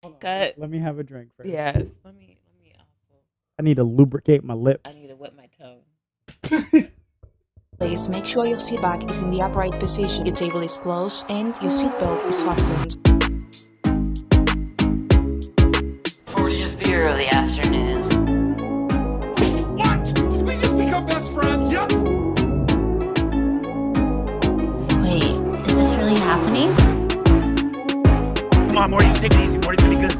Hold on, Cut. let me have a drink first. Yes. Let me also. I need to lubricate my lips. I need to wet my tongue. Please make sure your seat back is in the upright position, your table is closed, and your seatbelt is fastened. 40th beer of the afternoon. What? Did we just become best friends? Yep. Wait, is this really happening? Come on, Morty, take it easy. Morty's gonna be good.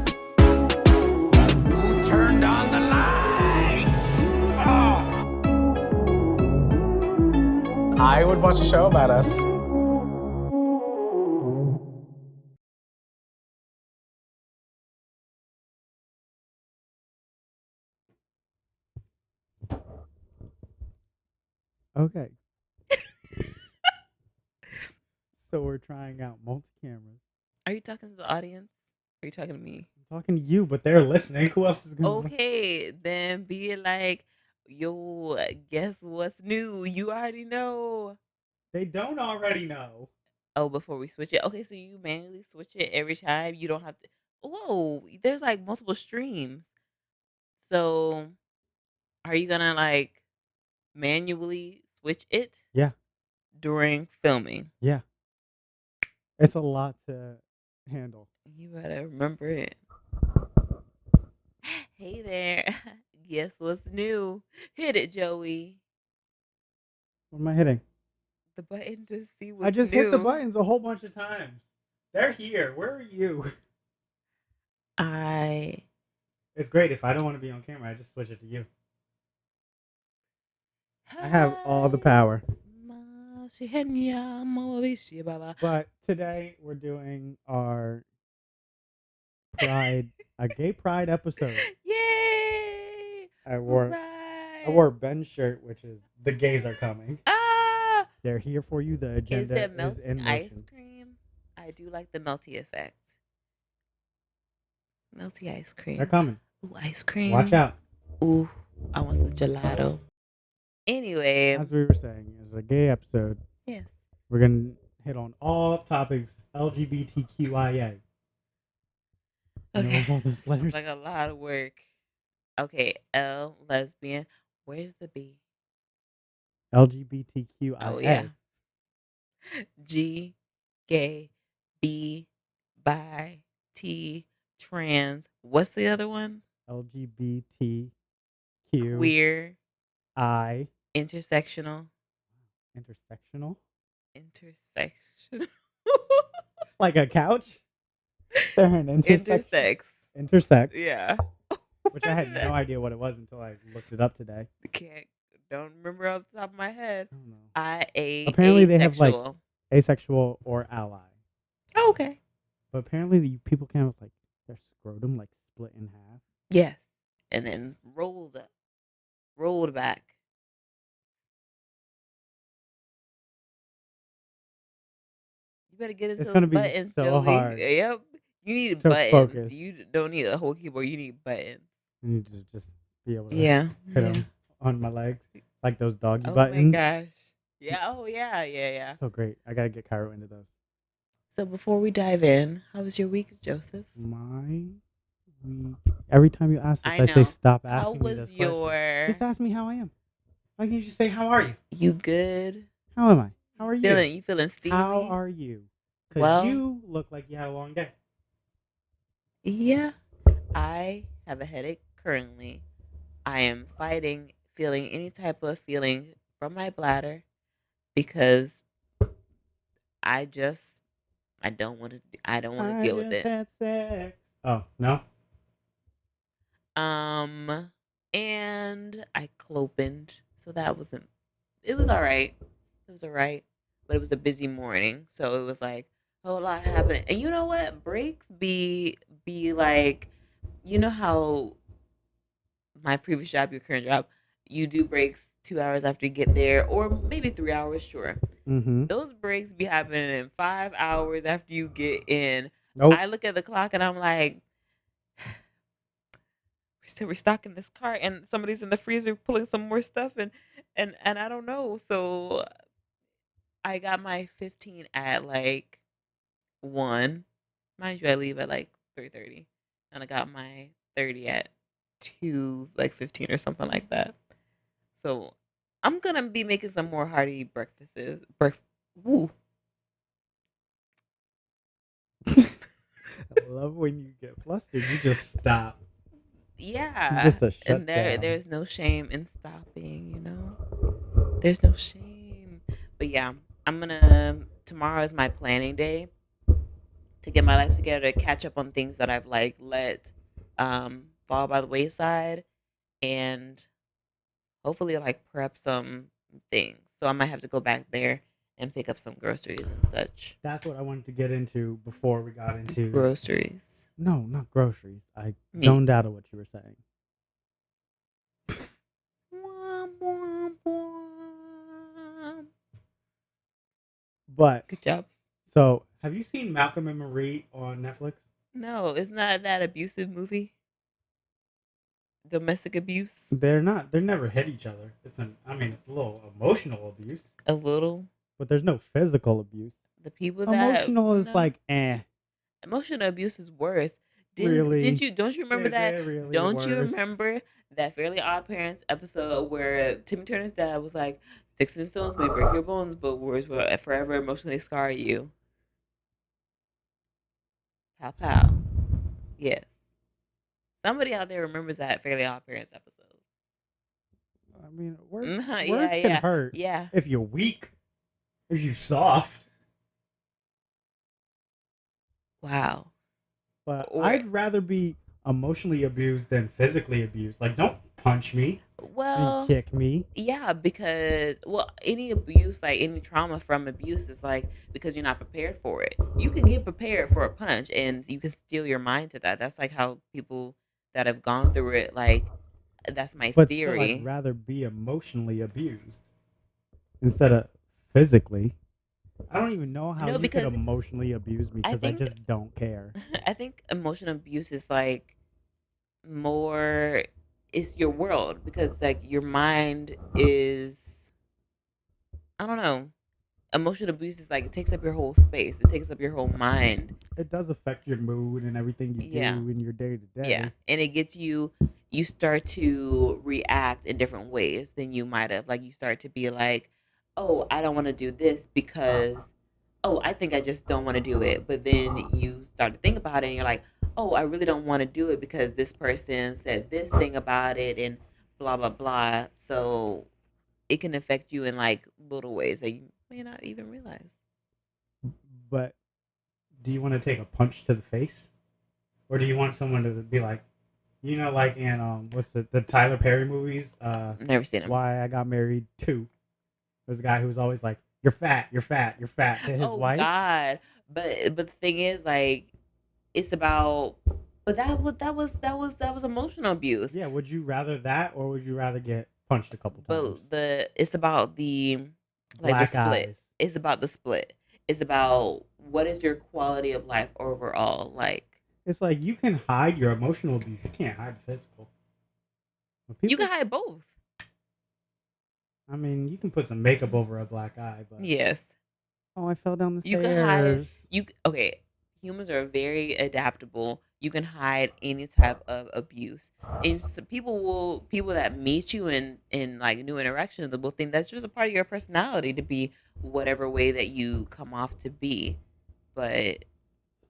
Who turned on the lights? Oh. I would watch a show about us. Okay. So we're trying out multi-cameras. Are you talking to the audience? Are you talking to me? I'm talking to you, but they're listening. Who else is going to Okay, then be like, yo, guess what's new? You already know. They don't already know. Oh, before we switch it. Okay, so you manually switch it every time. You don't have to. Whoa, there's like multiple streams. So are you gonna like manually switch it Yeah. during filming? Yeah. It's a lot to handle. You better remember it. Hey there. Guess what's new? Hit it, Joey. What am I hitting? The button to see what's I just new. hit the buttons a whole bunch of times. They're here. Where are you? It's great. If I don't want to be on camera, I just switch it to you. I have all the power. But today we're doing our a gay pride episode. Yay! I wore Ben's shirt, which is the gays are coming. Ah! They're here for you. The agenda Is it is melting in ice motion. cream? I do like the melty effect. Melty ice cream. They're coming. Ooh, ice cream. Watch out. Ooh, I want some gelato. Anyway. As we were saying, it's a gay episode. Yes. We're going to hit on all topics LGBTQIA. Okay. All those letters. Like a lot of work. Okay, L, lesbian. Where's the B? LGBTQIA. Oh, yeah. G, gay. B, bi. T, trans. What's the other one? LGBTQ. Queer. I. Intersectional. Intersectional. Intersection. Like a couch? They're an Intersex. Intersex. Yeah. Which I had no idea what it was until I looked it up today. Don't remember off the top of my head. I don't know. Apparently they have like asexual or ally. Oh, okay. But apparently people can have like their scrotum like split in half. Yes. And then rolled back. You better get into those buttons, so Joey. hard. Yep. You need to buttons. focus. You don't need a whole keyboard. You need buttons. You need to just be able to hit them on my legs. Like those doggy Oh buttons. my gosh. Yeah. Oh, yeah. So great. I got to get Cairo into those. So before we dive in, how was your week, Joseph? My week. Every time you ask this, I say stop asking me this question. Just ask me how I am. Why can't you just say, how are you? You good? How am I? How are you? You feeling steamy? How are you? Because you look like you had a long day. Yeah. I have a headache currently. I am feeling any type of feeling from my bladder because I don't want to deal with it. Had sex. Oh, no? And I clopened, so it was all right. It was all right, but it was a busy morning, so it was like a whole lot happening. And you know what? Breaks be like, you know how my previous job, your current job, you do breaks 2 hours after you get there, or maybe 3 hours, sure. Mm-hmm. Those breaks be happening in 5 hours after you get in. Nope. I look at the clock and I'm like, we're still restocking this cart, and somebody's in the freezer pulling some more stuff, and I don't know. So I got my 15 at like 1. Mind you, I leave at like 3:30. and I got my 30 at 2:15 or something like that. So I'm gonna be making some more hearty breakfasts. Woo. I love when you get flustered. You just stop. Yeah, Just a and shutdown. there's no shame in stopping. There's no shame. But yeah, I'm gonna. Tomorrow is my planning day to get my life together, to catch up on things that I've let fall by the wayside, and hopefully prep some things. So I might have to go back there and pick up some groceries and such. That's what I wanted to get into before we got into Groceries. No, not groceries. I Me. zoned out of what you were saying. Womp, womp, womp. But Good job. so, have you seen Malcolm and Marie on Netflix? No, it's not that abusive movie. Domestic abuse. They're not. They never hit each other. It's a little emotional abuse, A little. but there's no physical abuse. The people that Emotional is no. like, eh. Emotional abuse is worse. Really? Don't you remember Is that? it really Don't you worse? remember that Fairly Odd Parents episode where Timmy Turner's dad was like, "Sticks and stones may break your bones, but words will forever emotionally scar you." Pow pow. Yes. Somebody out there remembers that Fairly Odd Parents episode. I mean, words Yeah, can yeah, hurt yeah. if you're weak, if you're soft. Wow. But Or I'd rather be emotionally abused than physically abused. Like, don't punch me and well, kick me. yeah, because any abuse, like any trauma from abuse, is because you're not prepared for it. You can get prepared for a punch, and you can steel your mind to that. That's like how people that have gone through it, that's my But still, I'd theory. rather be emotionally abused instead of physically. I don't even know how No, you could because emotionally abuse me I because I think just don't care. I think emotional abuse is more. It's your world because your mind is. I don't know. Emotional abuse is it takes up your whole space. It takes up your whole mind. It does affect your mood and everything you Yeah. do in your day to Yeah. day. And it gets you start to react in different ways than you might have. You start to be like, "Oh, I don't want to do this because I think I just don't want to do it." But then you start to think about it and you're like, "Oh, I really don't want to do it because this person said this thing about it and blah blah blah." So it can affect you in little ways that you may not even realize. But do you want to take a punch to the face? Or do you want someone to be like, like in what's the Tyler Perry movies? Never seen him. Why I Got Married 2. There's a guy who was always like, "You're fat, you're fat, you're fat" to his Oh wife. God! But the thing is, it's about. But that was emotional abuse. Yeah, would you rather that or would you rather get punched a couple times? But it's about the the Black split. eyes. It's about the split. It's about what is your quality of life overall like. It's like you can hide your emotional abuse. You can't hide physical. But You can people, hide both. I mean, you can put some makeup over a black eye, but Yes. oh, I fell down the You can hide. stairs. Okay. Humans are very adaptable. You can hide any type of abuse, and so people that meet you in new interactions will think that's just a part of your personality to be whatever way that you come off to be. But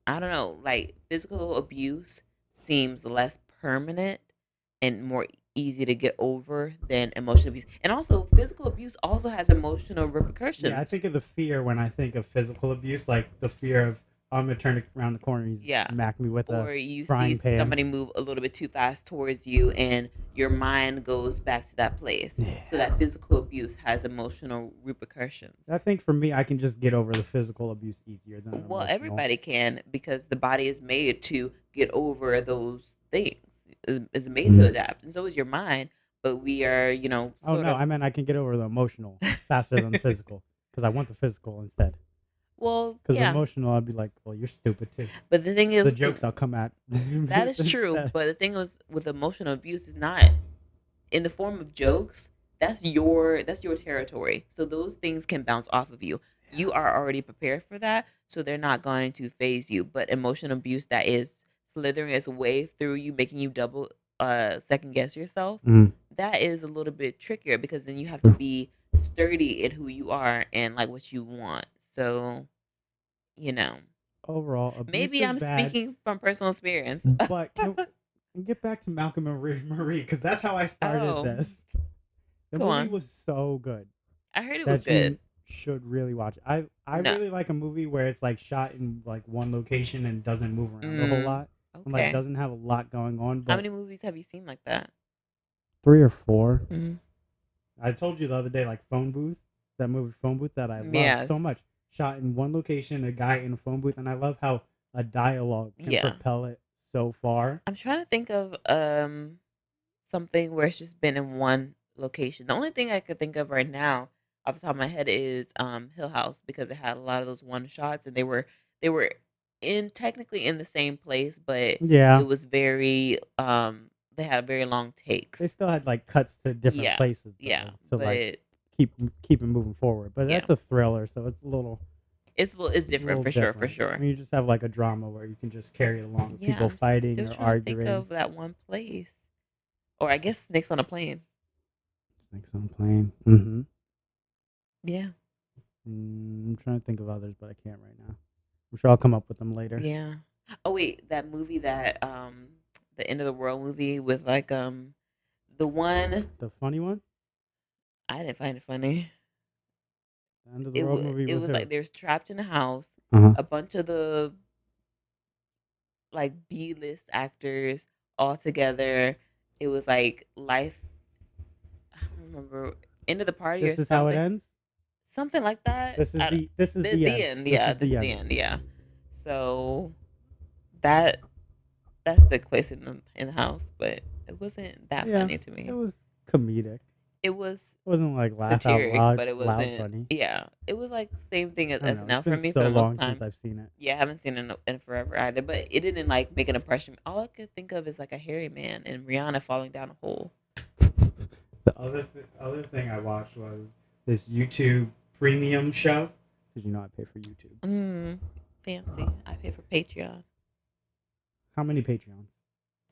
I don't know. Physical abuse seems less permanent and more easy to get over than emotional abuse. And also, physical abuse also has emotional repercussions. Yeah, I think of the fear when I think of physical abuse, like the fear of I'm gonna turn around the corner and he's Yeah. smack me with Or a you see frying pan. somebody move a little bit too fast towards you, and your mind goes back to that place. Yeah. So that physical abuse has emotional repercussions. I think for me, I can just get over the physical abuse easier than Well, emotional. everybody can because the body is made to get over those things. It's made to adapt, and so is your mind. But we are, Oh sort no, of. I meant I can get over the emotional faster than the physical because I want the physical instead. Well, Because yeah, emotional, I'd be like, well, you're stupid too. but the thing The is, jokes I'll come at. that is true. instead. But the thing is, with emotional abuse, is not in the form of jokes. That's your territory. So those things can bounce off of you. You are already prepared for that, so they're not going to phase you. But emotional abuse that is slithering its way through you, making you double second guess yourself, that is a little bit trickier because then you have to be sturdy in who you are and like what you want. So, you know, Overall, abuse maybe is I'm bad. speaking from personal experience. But can we get back to Malcolm and Marie? Because that's how I started Oh, this. The go movie on. was so good I heard it was that you good. should really watch it. I No. really like a movie where it's like shot in like one location and doesn't move around a whole lot. And like Okay. doesn't have a lot going on. How But many movies have you seen like that? 3 or 4. Mm-hmm. I told you the other day, like Phone Booth, that movie Phone Booth that I love Yes. so much. Shot in one location, a guy in a phone booth, and I love how a dialogue can Yeah. propel it so far. I'm trying to think of something where it's just been in one location. The only thing I could think of right now off the top of my head is Hill House because it had a lot of those one shots and they were in technically in the same place, but Yeah, it was very they had very long takes. they still had like cuts to different Yeah. places, though, Yeah. to But like keep it moving forward. But Yeah. that's a thriller, so it's a little it's different little for sure, for different. sure. I mean, you just have like a drama where you can just carry it along with Yeah, people I'm fighting still or trying to think arguing. of that one place. Or I guess Snakes on a Plane. Like some plane. Mm-hmm. Yeah. I'm trying to think of others, but I can't right now. I'm sure I'll come up with them later. Yeah. Oh wait, that movie that the End of the World movie with like the one The funny one? I didn't find it funny. The End of the World movie It with was who? like they're trapped in a house. Uh-huh. A bunch of the like B-list actors all together. It was like life. I don't remember End of the Party This or is how it something. ends? Something like that. This is I don't- the end. the end. Yeah, This is the end. Yeah. So that took place in the house, but it wasn't that Yeah, funny to me. It was comedic. It was It wasn't like laugh out satiric, loud, but it loud wasn't. funny. Yeah, it was like same thing as I don't know. SNL It's for been me so for the most long time. since I've seen it. Yeah, I haven't seen it in forever either, but it didn't like make an impression. All I could think of is like a hairy man and Rihanna falling down a hole. The other thing I watched was this YouTube premium show because you know I pay for YouTube. Fancy. I pay for Patreon. How many Patreons?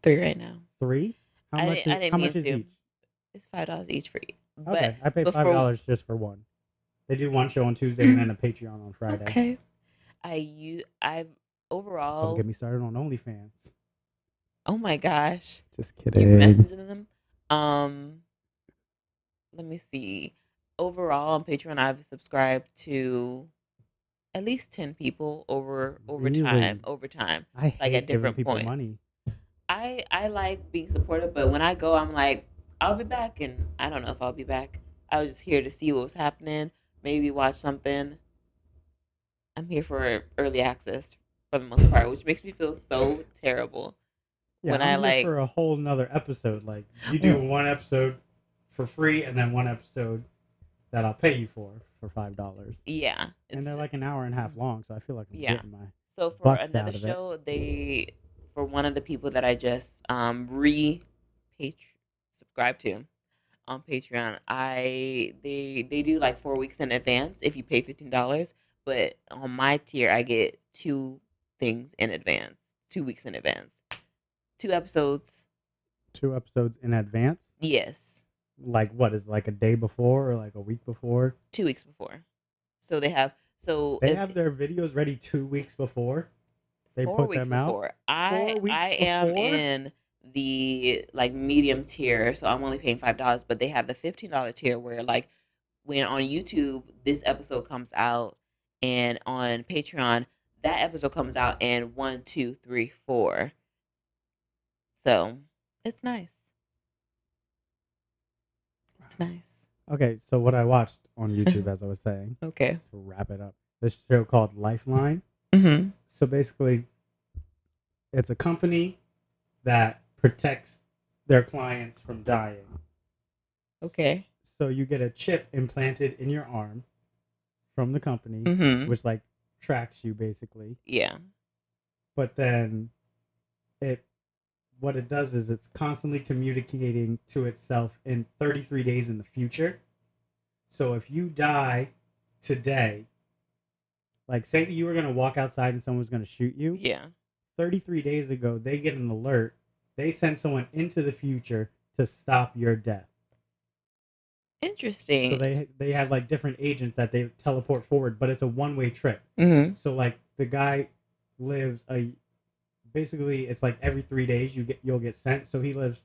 3 right now. 3? How I much? didn't How mean much is to. each? It's $5 each for each. But Okay, I pay before- $5 just for one. They do one show on Tuesday and then a Patreon on Friday. Okay. I've Don't overall. get me started on OnlyFans. Oh my gosh. Just You kidding. messaging them? Let me see. Overall on Patreon, I've subscribed to at least 10 people over Really? time. Over time. I hate Like at giving different people points. money. I like being supportive, but when I go, I'm like, I'll be back, and I don't know if I'll be back. I was just here to see what was happening, maybe watch something. I'm here for early access for the most part, which makes me feel so terrible. Yeah, When I'm I, here like- for a whole nother episode. Like you do one episode for free and then one episode that I'll pay you for $5. Yeah, And they're it's- like an hour and a half long, so I feel like I'm Yeah. getting my So for bucks another out of it. show, for one of the people that I just subscribe to on Patreon, they do like 4 weeks in advance if you pay $15. But on my tier, I get 2 things in advance, 2 weeks in advance, 2 episodes. 2 episodes in advance. Yes, Like what is like a day before or like a week before? 2 weeks before. So they have They have their videos ready 2 weeks before. They 4 put weeks them out. before. 4 I weeks am before? in the like medium tier, so I'm only paying $5. But they have the $15 tier where like when on YouTube this episode comes out, and on Patreon that episode comes out in 1, 2, 3, 4. So it's nice. It's nice. Okay, so what I watched on YouTube, as I was saying, Okay. to wrap it up, this show called Lifeline. Mm-hmm. So basically, it's a company that protects their clients from dying. Okay. So you get a chip implanted in your arm from the company, Mm-hmm. which like tracks you basically. Yeah. But then what it does is it's constantly communicating to itself in 33 days in the future. So if you die today, like say you were going to walk outside and someone's going to shoot you, Yeah. 33 days ago, they get an alert. They send someone into the future to stop your death. Interesting. So they have like different agents that they teleport forward, but it's a one-way trip. Mm-hmm. So like the guy lives basically it's like every 3 days you'll get sent. So he lives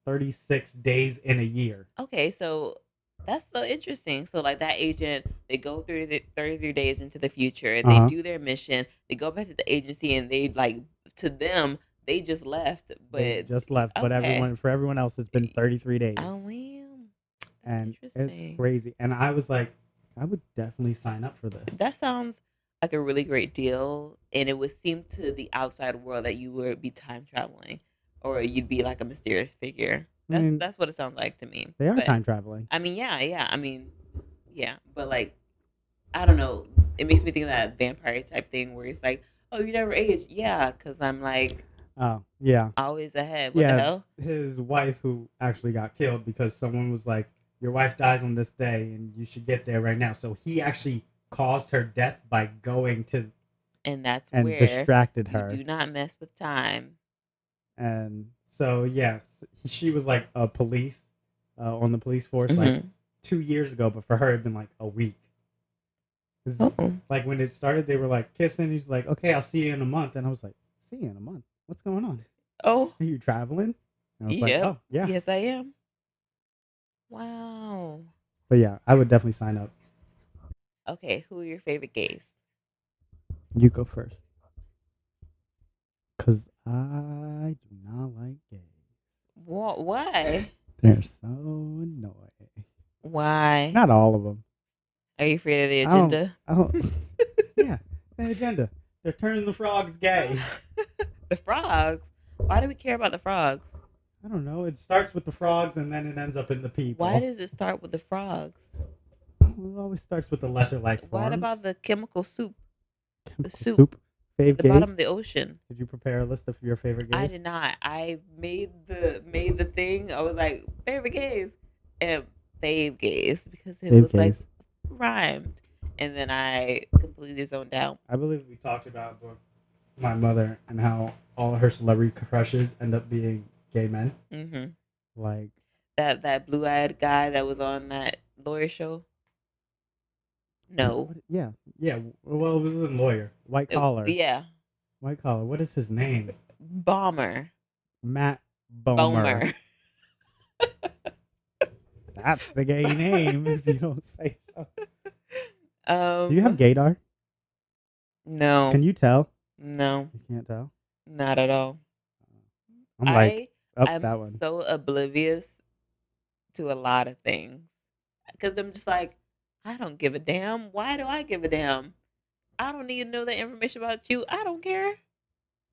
36 days in a year. Okay, so that's so interesting. So like that agent, they go through the 33 days into the future, and they do their mission. They go back to the agency, and they like to them they just left, They but just left, but okay. for everyone else it's been 33 days. Oh wow, that's And interesting. it's crazy. And I was like, I would definitely sign up for this. That sounds like a really great deal, and it would seem to the outside world that you would be time traveling, or you'd be like a mysterious figure. I mean, That's what it sounds like to me. they are But time traveling. I mean, yeah. I mean, yeah. But like, I don't know. It makes me think of that vampire type thing where it's like, oh, you never age. Yeah, because I'm like Oh, yeah. always ahead. What the Yeah, hell? his wife who actually got killed because someone was like, your wife dies on this day and you should get there right now. So he actually caused her death by going to And that's and where distracted you her. do not mess with time. And so, yeah, she was like a police on the police force like 2 years ago, but for her, it'd been like a week. 'Cause, Oh, like when it started, they were like kissing. He's like, okay, I'll see you in a month. And I was like, see you in a month? What's going on? oh, Are you traveling? And I was like, yep. oh, yeah. Yes, I am. Wow. But yeah, I would definitely sign up. Okay, who are your favorite gays? You go first. Because I do not like gays. Why? They're so annoying. Why? Not all of them. Are you afraid of the I don't- agenda? I don't. Yeah, the agenda. They're turning the frogs gay. The frogs? Why do we care about the frogs? I don't know. It starts with the frogs and then it ends up in the people. Why does it start with the frogs? It always starts with the lesser life forms. What about the chemical soup? Chemical soup? Fave At the Gays? bottom of the ocean. Did you prepare a list of your favorite gays? I did not. I made the thing. I was like, favorite gays and Fave Gays because it Fave was like Gays. rhymed. And then I completely zoned out. I believe we talked about my mother and how all her celebrity crushes end up being gay men. Mm-hmm. Like That blue-eyed guy that was on that lawyer show. No. Yeah. Well, it was a lawyer, white collar. Yeah. White collar. What is his name? Bomber. Matt Bomer. That's the gay name, if you don't say so. Do you have Gaydar? No. Can you tell? No. You can't tell. Not at all. I'm like, I'm that one. so oblivious to a lot of things because I'm just like, I don't give a damn. Why do I give a damn? I don't need to know that information about you. I don't care.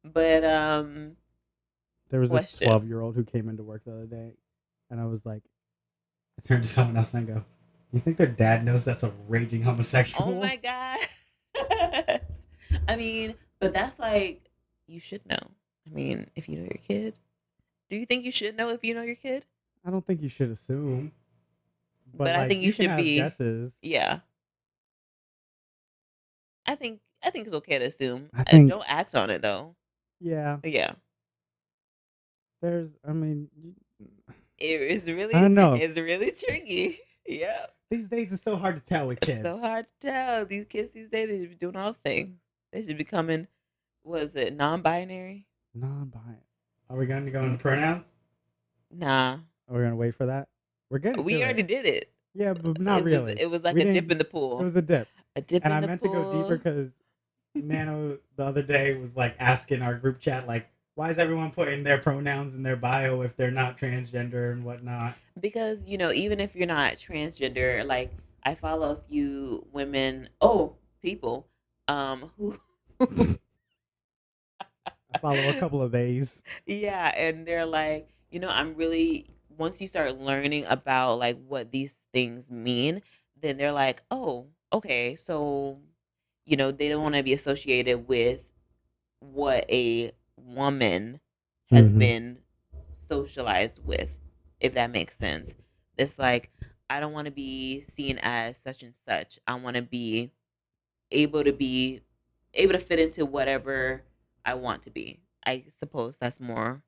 But There was question. this 12-year-old who came into work the other day, and I was like, I turned to someone else and I go, you think their dad knows that's a raging homosexual? Oh my god. I mean, but that's like, you should know. I mean, if you know your kid. Do you think you should know if you know your kid? I don't think you should assume. But I like, think you can should have be- guesses. Yeah. I think it's okay to assume. I think- Don't act on it though. Yeah. Yeah. I mean, It is really I don't know. It's really tricky. Yeah. These days it's so hard to tell with It's kids. so hard to tell. These kids these days, they should be doing all things. They should be becoming, was it non-binary? Non-binary. Are we going to go into pronouns? Nah. Are we going to wait for that? We're getting We to already it. did it. Yeah, but not It was- really. It was like We a dip didn't- in the pool. It was a dip. A dip And in I the meant pool. to go deeper because Nano the other day was like asking our group chat, like, why is everyone putting their pronouns in their bio if they're not transgender and whatnot? Because, even if you're not transgender, like I follow a few women, people, who I follow a couple of days. yeah, and they're like, I'm really, once you start learning about like what these things mean, then they're like, oh, okay, so, they don't want to be associated with what a woman has Mhm. been socialized with, if that makes sense. It's like, I don't want to be seen as such and such. I want to be able to fit into whatever I want to be. I suppose that's more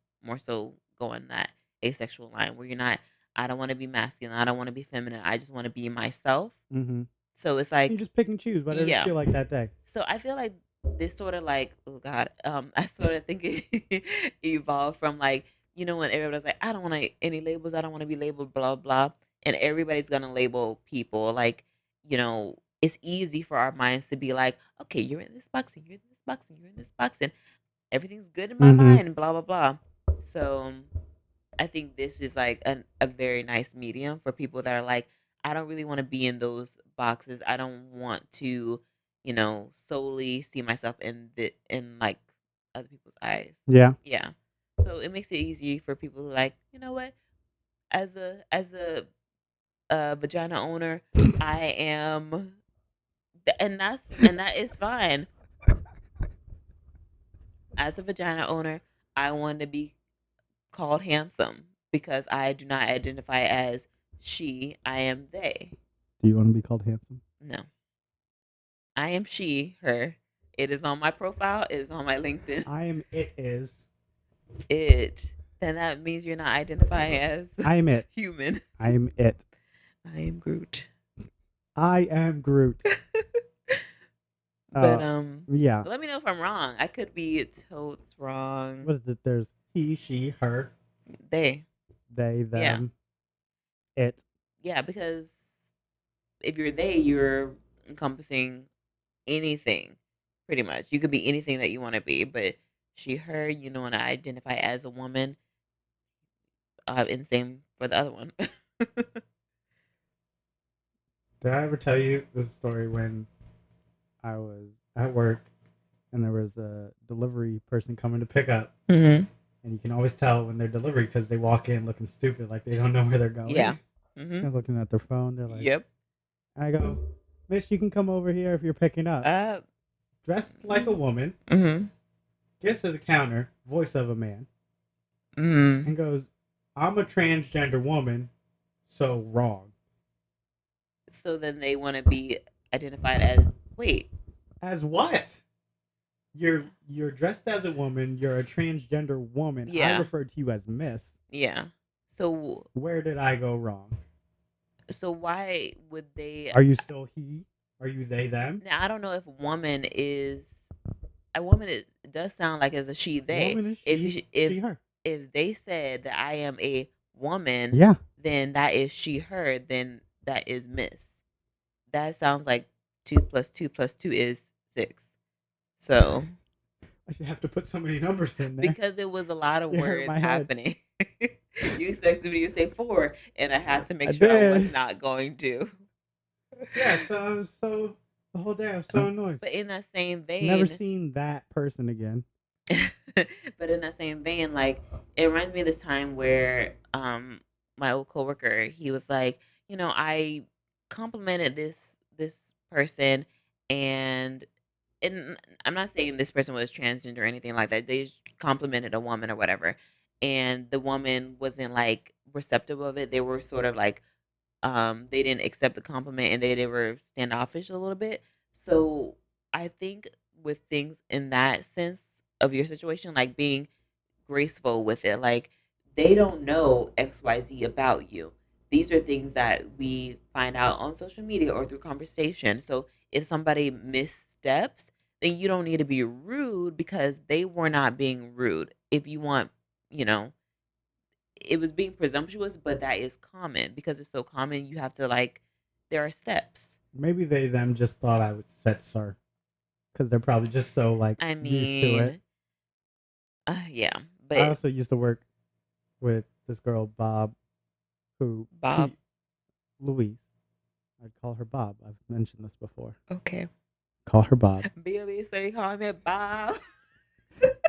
so going that asexual line where you're not. I don't want to be masculine. I don't want to be feminine. I just want to be myself. Mm-hmm. So it's You like, just pick and choose whatever you yeah. feel like that day. So I feel like this sort of like, oh God, I sort of think it evolved from like, when everybody's like, I don't want any labels, I don't want to be labeled, blah blah, and everybody's gonna label people like, it's easy for our minds to be like, okay, you're in this box and you're in this box and you're in this box and everything's good in my Mm-hmm. mind, blah blah blah. So I think this is like a very nice medium for people that are like, I don't really want to be in those boxes. I don't want to, solely see myself in like other people's eyes. Yeah. Yeah. So it makes it easy for people who like, you know what, as a vagina owner, I am, and that is fine. As a vagina owner, I want to be called handsome because I do not identify as she. I am they. Do you want to be called handsome? No, I am she, her. It is on my profile. It is on my LinkedIn. I am it is. It. Then that means you're not identifying as I am it. human. I am it. I am Groot. I am Groot. But Yeah. let me know if I'm wrong. I could be totes wrong. What is it? There's he, she, her, They. they, them, it. Yeah, because if you're they, you're encompassing anything, pretty much. You could be anything that you want to be, but she, her, and I identify as a woman. And same for the other one. Did I ever tell you the story when I was at work and there was a delivery person coming to pick up? Mm-hmm. And you can always tell when they're delivery because they walk in looking stupid, like they don't know where they're going. Yeah. They're Mm-hmm. looking at their phone. They're like, Yep. I go, Miss, you can come over here if you're picking up. Dressed like a woman, Mm-hmm. gets to the counter, voice of a man, Mm-hmm. and goes, I'm a transgender woman, so wrong. So then they want to be identified as, wait. As what? You're dressed as a woman, you're a transgender woman. Yeah. I referred to you as Miss. Yeah. So Where did I go wrong? why would they? Are you still he? Are you they, them? Now I don't know if woman is a woman. It does sound like as a she they. Woman is If she, if she, her. if they said that I am a woman, Yeah. then that is she her. Then that is Miss. That sounds like 2 + 2 + 2 is 6. So I should have to put so many numbers in there. because it was a lot of You hurt words my head. happening. You expected me to say 4, and I had to make I sure I was did. not going to. Yeah, so I was the whole day I was so annoyed. But in that same vein, Never seen that person again. but in that same vein, like it reminds me of this time where my old coworker, he was like, I complimented this person, and I'm not saying this person was transgender or anything like that. They just complimented a woman or whatever, and the woman wasn't like receptive of it. They were sort of like they didn't accept the compliment and they were standoffish a little bit. So I think with things in that sense of your situation, like being graceful with it, like they don't know XYZ about you. These are things that we find out on social media or through conversation. So if somebody missteps, then you don't need to be rude because they were not being rude. If you want, you know, it was being presumptuous, but that is common because it's so common. You have to like, there are steps. Maybe they them just thought I was set sir. Because they're probably just so like I used to mean, it. Yeah, I but also used to work with this girl, Bob, Bob. Louise. I'd call her Bob. I've mentioned this before. Okay. Call her Bob. Baby, so you call me Bob.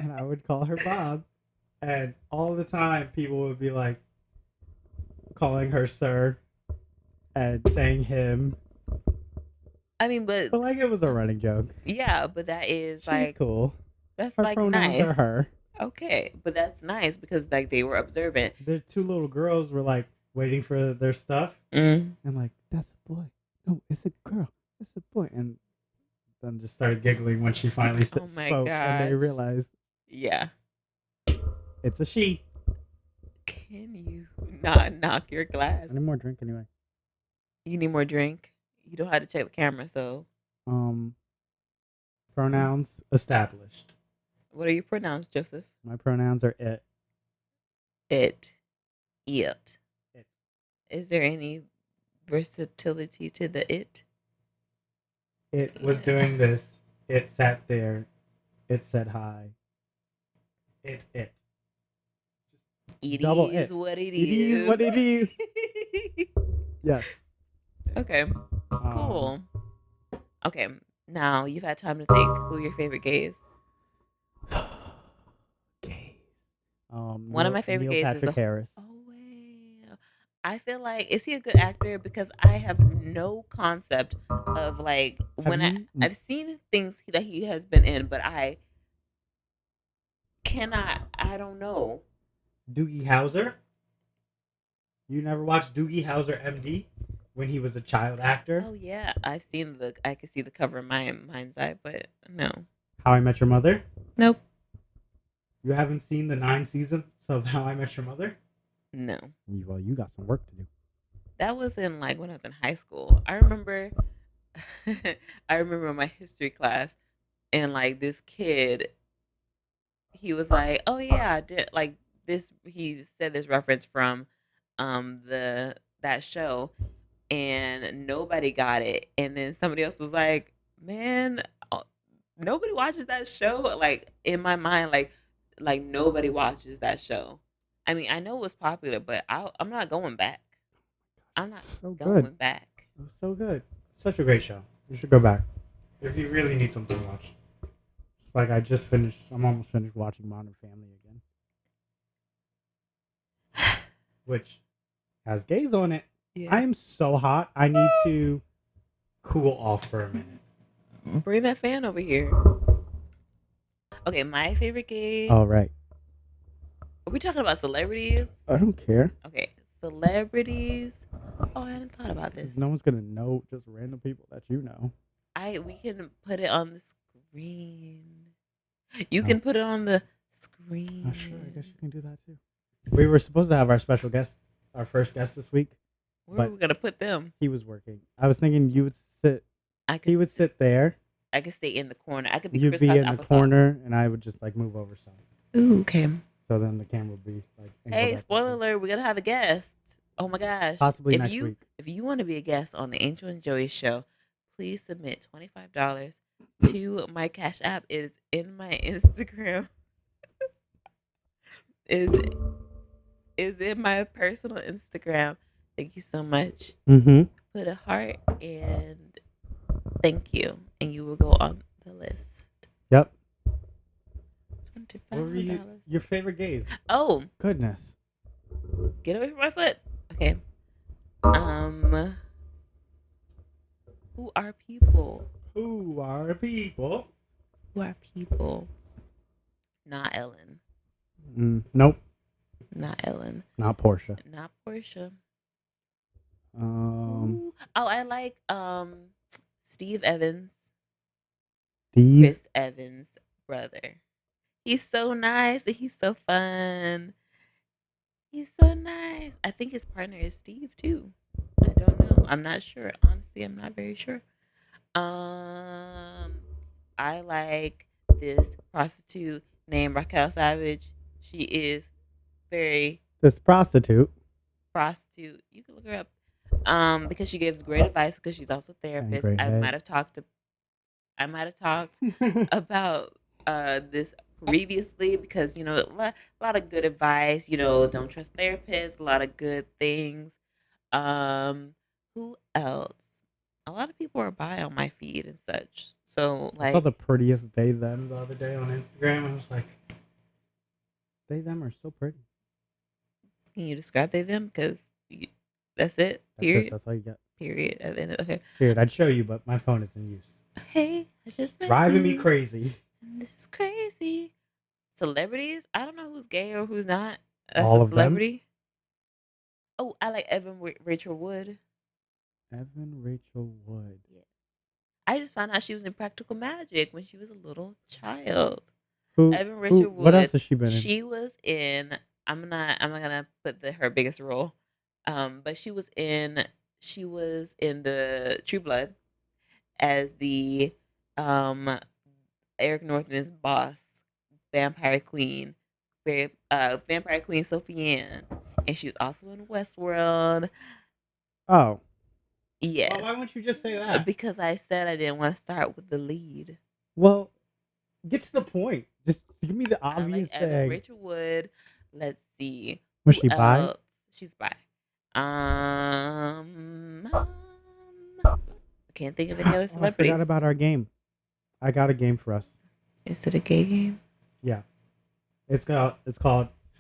And I would call her Bob. And all the time people would be like calling her sir and saying him. I mean, but But like it was a running joke. yeah, but that is She's like cool. that's Her like pronouns nice. are her. Okay, but that's nice because like they were observant. The two little girls were like waiting for their stuff. Mm. And like, that's a boy. No, it's a girl. It's a boy. And then just started giggling when she finally Oh my spoke, and they gosh. realized Yeah. it's a she. Can you not knock your glass? I need more drink anyway. You need more drink. You don't have to check the camera. So, Pronouns established. what are your pronouns, Joseph? My pronouns are it. It. It. Is there any versatility to the it? It was doing this. It sat there. It said hi. It. It Double is it. what it It is what it is. Yes. Okay. Cool. Okay. Now you've had time to think. Who are your favorite gays? Gays. One of my favorite Neil gays Patrick is the. Harris. Oh wow! I feel like is he a good actor? Because I have no concept of like when I've seen things that he has been in, but I cannot. I don't know. Doogie Howser. You never watched Doogie Howser, MD, when he was a child actor? Oh yeah, I've seen the. I can see the cover in my mind's eye, but no. How I Met Your Mother. Nope. You haven't seen the 9 seasons of How I Met Your Mother? No. Well, you got some work to do. That was in like when I was in high school. I remember I remember my history class and like this kid he was like, "Oh yeah, I did like this." He said this reference from that show, and nobody got it. And then somebody else was like, "Man, nobody watches that show." Like in my mind, like nobody watches that show. I mean, I know it was popular, but I'm not going back. I'm not going back. It was so good. Such a great show. You should go back if you really need something to watch. It's like I'm almost finished watching Modern Family again, which has gays on it. Yes. I am so hot. I need to cool off for a minute. Bring that fan over here. Okay, my favorite gay. All right. Are we talking about celebrities? I don't care. Okay, celebrities. Oh, I hadn't thought about this. No one's gonna know just random people that you know. We can put it on the screen. You can put it on the screen. Sure, I guess you can do that too. We were supposed to have our special guest, our first guest this week. Where are we gonna put them? He was working. I was thinking you would sit. He would sit there. I could stay in the corner. I could be. You'd be in the corner, and I would just like move over some. Ooh, okay. So then the camera would be like. Hey, spoiler alert! We're gonna have a guest. Oh my gosh! Possibly next week. If you want to be a guest on the Angel and Joey show, please submit $25 to my Cash App. It is in my Instagram. is in my personal Instagram. Thank you so much. Mm-hmm. Put a heart and thank you, and you will go on the list. Yep. $25. What were your favorite gays? Oh goodness! Get away from my foot. Okay. Who are people? Who are people? Who are people? Not Ellen. Nope. Not Ellen. Not Portia. Not Portia. Ooh. Oh, I like Steve Evans. Steve? Chris Evans' brother. He's so nice and he's so fun. He's so nice. I think his partner is Steve too. I don't know. I'm not sure. Honestly, I'm not very sure. I like this prostitute named Raquel Savage. She is very this prostitute. You can look her up. Because she gives great advice because she's also a therapist. I might have talked about this previously because a lot of good advice. Don't trust therapists. A lot of good things. Who else? A lot of people are bi on my feed and such. So I saw the prettiest they them the other day on Instagram. I was like, they them are so pretty. Can you describe they them? Because that's it. Period. That's all you get. Period. Okay. Period. I'd show you, but my phone is in use. Hey, I just driving me crazy. And this is crazy. Celebrities? I don't know who's gay or who's not. That's all a of celebrity. Them? Oh, I like Evan Rachel Wood. Evan Rachel Wood. Yeah. I just found out she was in Practical Magic when she was a little child. Who? Evan Richard What else Wood. has she been in? She was in. I'm not gonna put her biggest role. But she was in the True Blood as the um Eric Northman's boss, Vampire Queen, Vampire Queen Sophie Ann, and she was also in Westworld. Oh. Yes. Well, why wouldn't you just say that? Because I said I didn't want to start with the lead. Well, get to the point. Just give me the I obvious like Evan thing. Rachel Wood. Let's see. Was Who she bi? else? She's bi. I can't think of any other Oh, I celebrities. forgot about our game. I got a game for us. Is it a gay game? Yeah. It's called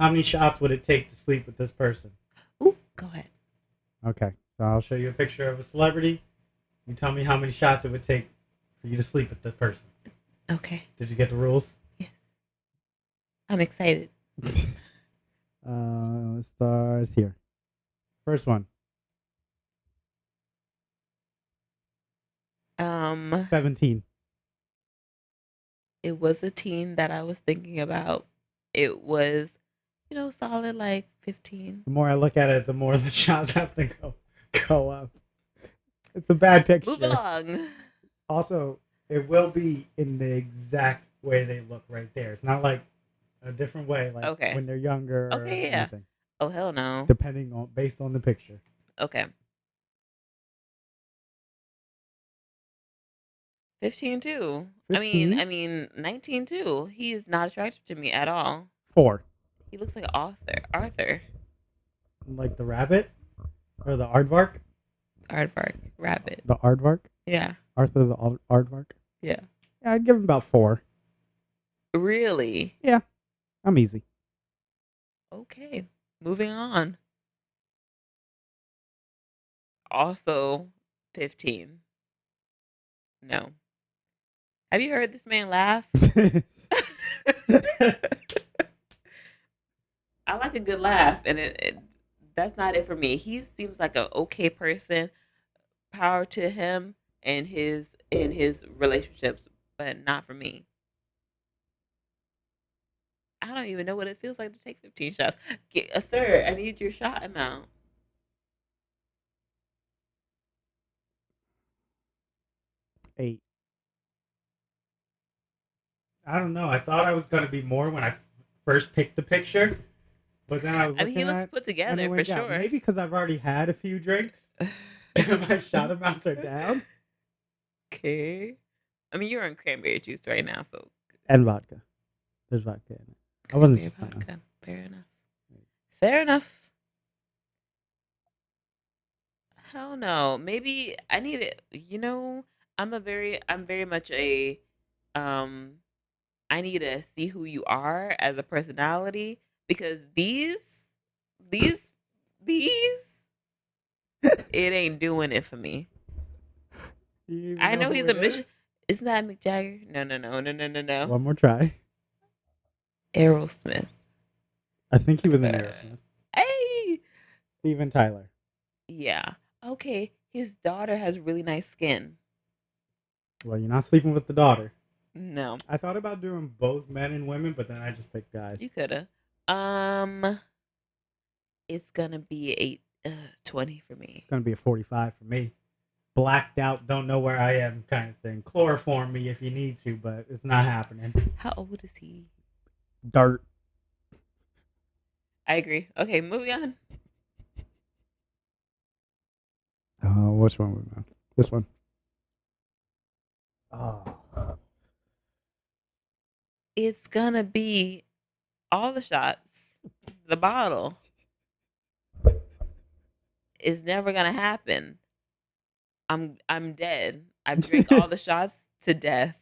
How Many Shots Would It Take to Sleep with This Person? Ooh, go ahead. Okay. So I'll show you a picture of a celebrity. You tell me how many shots it would take for you to sleep with the person. Okay. Did you get the rules? Yes. I'm excited. Stars here. First one. 17. It was a teen that I was thinking about. It was, solid like 15. The more I look at it, the more the shots have to go up. It's a bad picture. Move along. Also, it will be in the exact way they look right there. It's not like a different way, like Okay. when they're younger or Okay, yeah. anything. Oh, hell no. Based on the picture. Okay. 15 too. 15? I mean 19 too. He is not attractive to me at all. 4. He looks like Arthur. Like the rabbit? Or the aardvark? Aardvark. Rabbit. The aardvark? Yeah. Arthur the aardvark? Yeah. Yeah, I'd give him about 4. Really? Yeah. I'm easy. Okay. Moving on. Also 15. No. Have you heard this man laugh? I like a good laugh, and that's not it for me. He seems like an okay person. Power to him and his relationships, but not for me. I don't even know what it feels like to take 15 shots. Sir, I need your shot amount. Eight. I don't know. I thought I was going to be more when I first picked the picture, but then I was looking he looks at put and together it for went down. sure. Maybe because I've already had a few drinks and my shot amounts are down. Okay. I mean, you're on cranberry juice right now, so. And vodka. There's vodka in it. I wasn't Cranberry just saying. vodka. Fair enough. Fair enough. Hell no. Maybe I need it. I'm very much a, I need to see who you are as a personality because these, it ain't doing it for me. I know he's a mission. Isn't that Mick Jagger? No. One more try. Aerosmith. I think he was in Aerosmith. Hey. Steven Tyler. Yeah. Okay. His daughter has really nice skin. Well, you're not sleeping with the daughter. No. I thought about doing both men and women, but then I just picked guys. You coulda. It's gonna be 20 for me. It's gonna be a 45 for me. Blacked out, don't know where I am kind of thing. Chloroform me if you need to, but it's not happening. How old is he? Dirt. I agree. Okay, moving on. Which one we on? This one. Oh. It's gonna be all the shots. The bottle is never gonna happen. I'm dead. I've drank all the shots to death.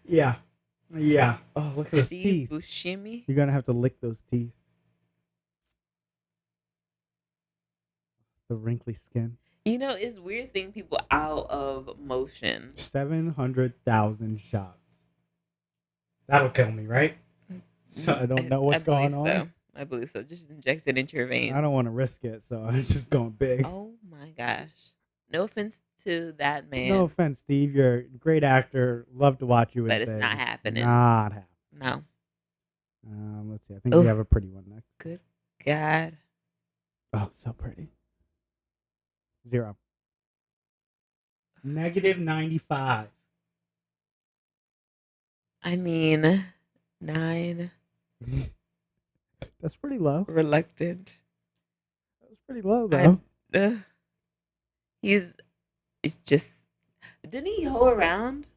Yeah. Oh, look at those Steve teeth. Buscemi. You're gonna have to lick those teeth. The wrinkly skin. It's weird seeing people out of motion. 700,000 shots. That'll kill me, right? So I don't know what's going on. I believe so. Just inject it into your veins. I don't want to risk it, so I'm just going big. Oh my my gosh. No offense to that man, No offense, Steve. You're a great actor. Love to watch you in but it's things. not happening. Not happening. No. Let's see. I think we have a pretty one next. Good God. Oh, so pretty. 0. -95. I mean, 9. That's pretty low. Reluctant. That's pretty low though. It's just. Didn't he hoe around?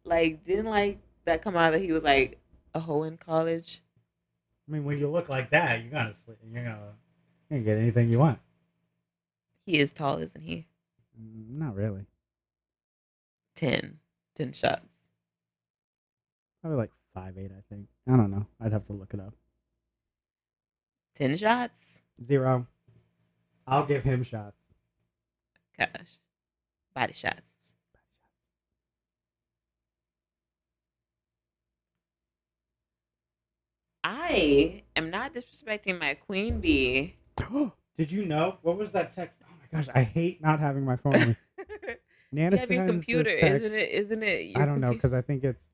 Like, didn't like that come out that he was like a hoe in college? I mean, when you look like that, you're gonna get anything you want. He is tall, isn't he? Not really. 10 shots. Probably like 5'8", I think. I don't know. I'd have to look it up. 10 shots? 0. I'll give him shots. Gosh. Body shots. I am not disrespecting my queen bee. Did you know? What was that text? Oh my gosh, I hate not having my phone on me. Nana You have your sends computer, this text. isn't it? Your I don't know, because I think it's...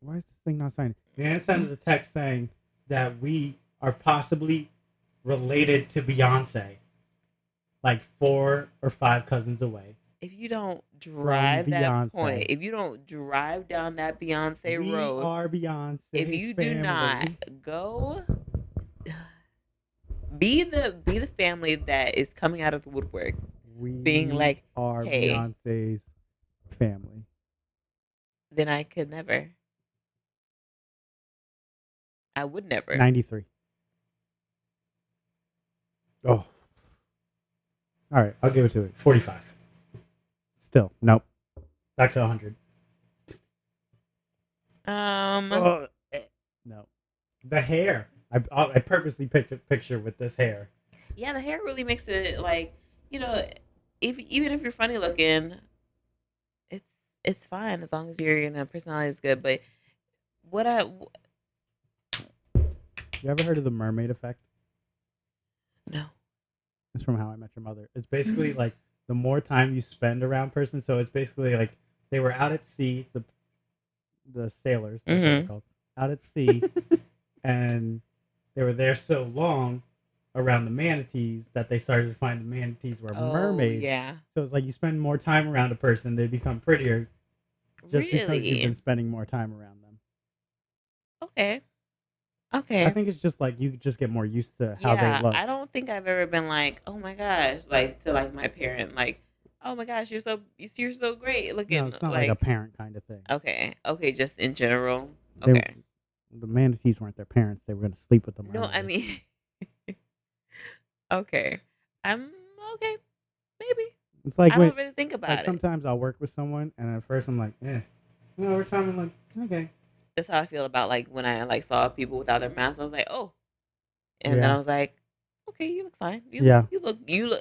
Why is this thing not signed? Nana sends a text saying that we are possibly related to Beyonce. Like 4 or 5 cousins away. If you don't drive that Beyonce. point, if you don't drive down that Beyonce road, We are Beyonce's if you family. do not go, be the family that is coming out of the woodwork, We being like, are hey. Beyonce's family. then I could never. I would never. 93. Oh. All right, I'll give it to it. 45. Still, nope. Back to 100. No. The hair. I purposely picked a picture with this hair. Yeah, the hair really makes it like, even if you're funny looking, it's fine as long as your personality is good. But You ever heard of the mermaid effect? no. It's from How I Met Your Mother. It's basically like the more time you spend around person. So it's basically like they were out at sea, the sailors, that's what they're called, out at sea, and they were there so long around the manatees that they started to find the manatees were mermaids. Yeah. So it's like you spend more time around a person, they become prettier just because Really? you've been spending more time around them. Okay. Okay. I think it's just like you just get more used to how Yeah, they look. I don't think I've ever been like, oh my gosh, like to like my parent, like, oh my gosh, you're so great looking. No, it's not like a parent kind of thing. Okay, just in general. They- Okay. The manatees weren't their parents. They were going to sleep with them. No, I mean, okay. I'm okay. Maybe. It's like I when, don't really think about like it. sometimes I'll work with someone, and at first I'm like, over time I'm like, okay. That's how I feel about like when I like saw people without their masks. I was like, oh, and then Yeah. I was like, okay, you look fine. You look.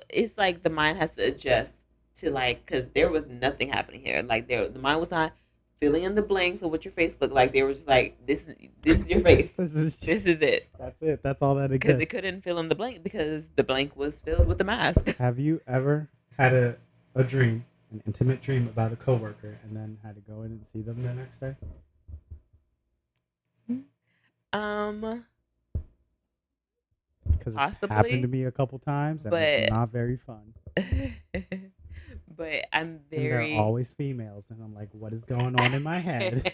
It's like the mind has to adjust to like, because there was nothing happening here. Like the mind was not filling in the blanks of what your face looked like. They were just like, this is your face. This is it. That's it. That's all that Because exists. it couldn't fill in the blank because the blank was filled with the mask. Have you ever had a dream, an intimate dream about a coworker, and then had to go in and see them the next day? Because it's Possibly, happened to me a couple times, and it's but- not very fun. But I'm And very. they're always females, and I'm like, what is going on in my head?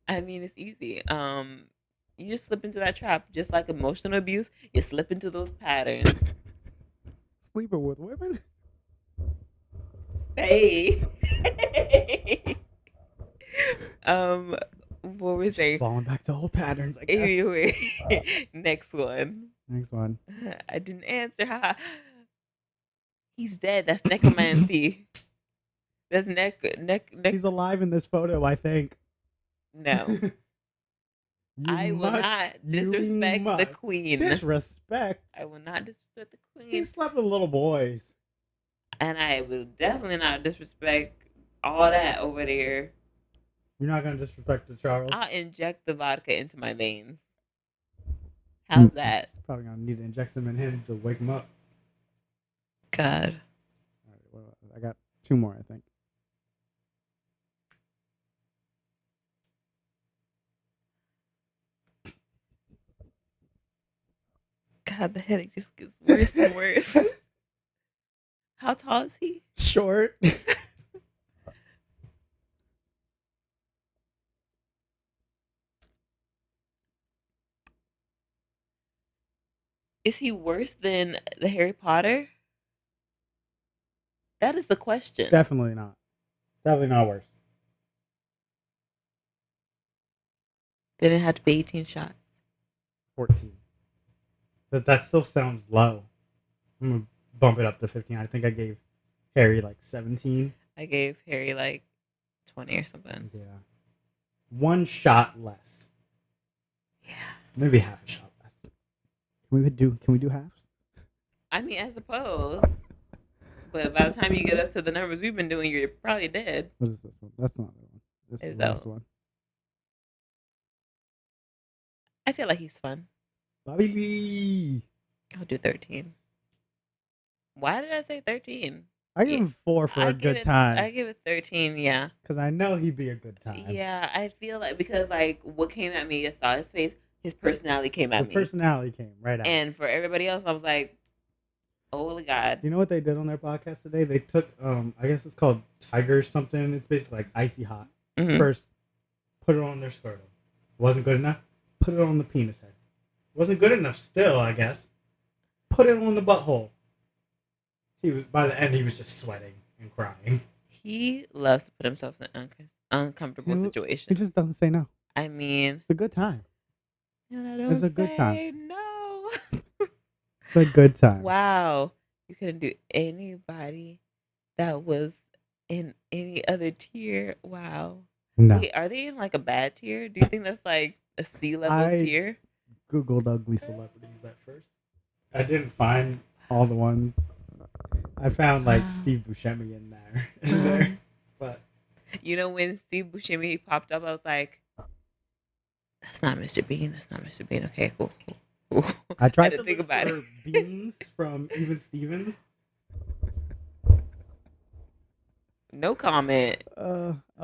I mean, it's easy. You just slip into that trap, just like emotional abuse. You slip into those patterns. Sleeping with women? Hey. What was Just I? falling back to old patterns, I guess. Anyway, next one. Next one. I didn't answer. Haha. He's dead. That's necromancy. That's neck. He's alive in this photo, I think. No. I will not disrespect the queen. Disrespect? I will not disrespect the He queen. slept with little boys. And I will definitely not disrespect all that over there. You're not going to disrespect the Charles? I'll inject the vodka into my veins. How's that? Probably going to need to inject some in him to wake him up. God. I got 2 more, I think. God, the headache just gets worse and worse. How tall is he? Short. Is he worse than the Harry Potter? That is the question. Definitely not. Definitely not worse. Then it had to be 18 shots. 14. But that still sounds low. I'm gonna bump it up to 15. I think I gave Harry like 17. I gave Harry like 20 or something. Yeah. 1 shot less. Yeah. Maybe half a shot less. Can we do halves? I mean, I suppose. But by the time you get up to the numbers we've been doing, you're probably dead. What is this one? That's not the one. This is Is the last that- one. I feel like he's fun. Bobby Lee. I'll do 13. Why did I say 13? I give him 4 for a good time. I give it 13, yeah. Because I know he'd be a good time. Yeah, I feel like because like what came at me, I saw his face, his personality came at The me. personality came right out. And for everybody else, I was like, holy God. You know what they did on their podcast today? They took, I guess it's called Tiger something. It's basically like icy hot. Mhm. First, put it on their scrotum. Wasn't good enough? Put it on the penis head. Wasn't good enough still, I guess. Put it on the butthole. He was, by the end, he was just sweating and crying. He loves to put himself in uncomfortable He situations. just doesn't say no. I mean, It's a good time. and I don't It's a good time. say no. It's a good time. Wow. You couldn't do anybody that was in any other tier. Wow. No. Wait, are they in like a bad tier? Do you think that's like a C-level tier? Googled ugly celebrities at first. I didn't find all the ones. I found like Wow. Steve Buscemi in there. But You know, when Steve Buscemi popped up, I was like, that's not Mr. Bean. That's not Mr. Bean. Okay, cool. I tried had to think look about for it. Beans from Even Stevens. No comment.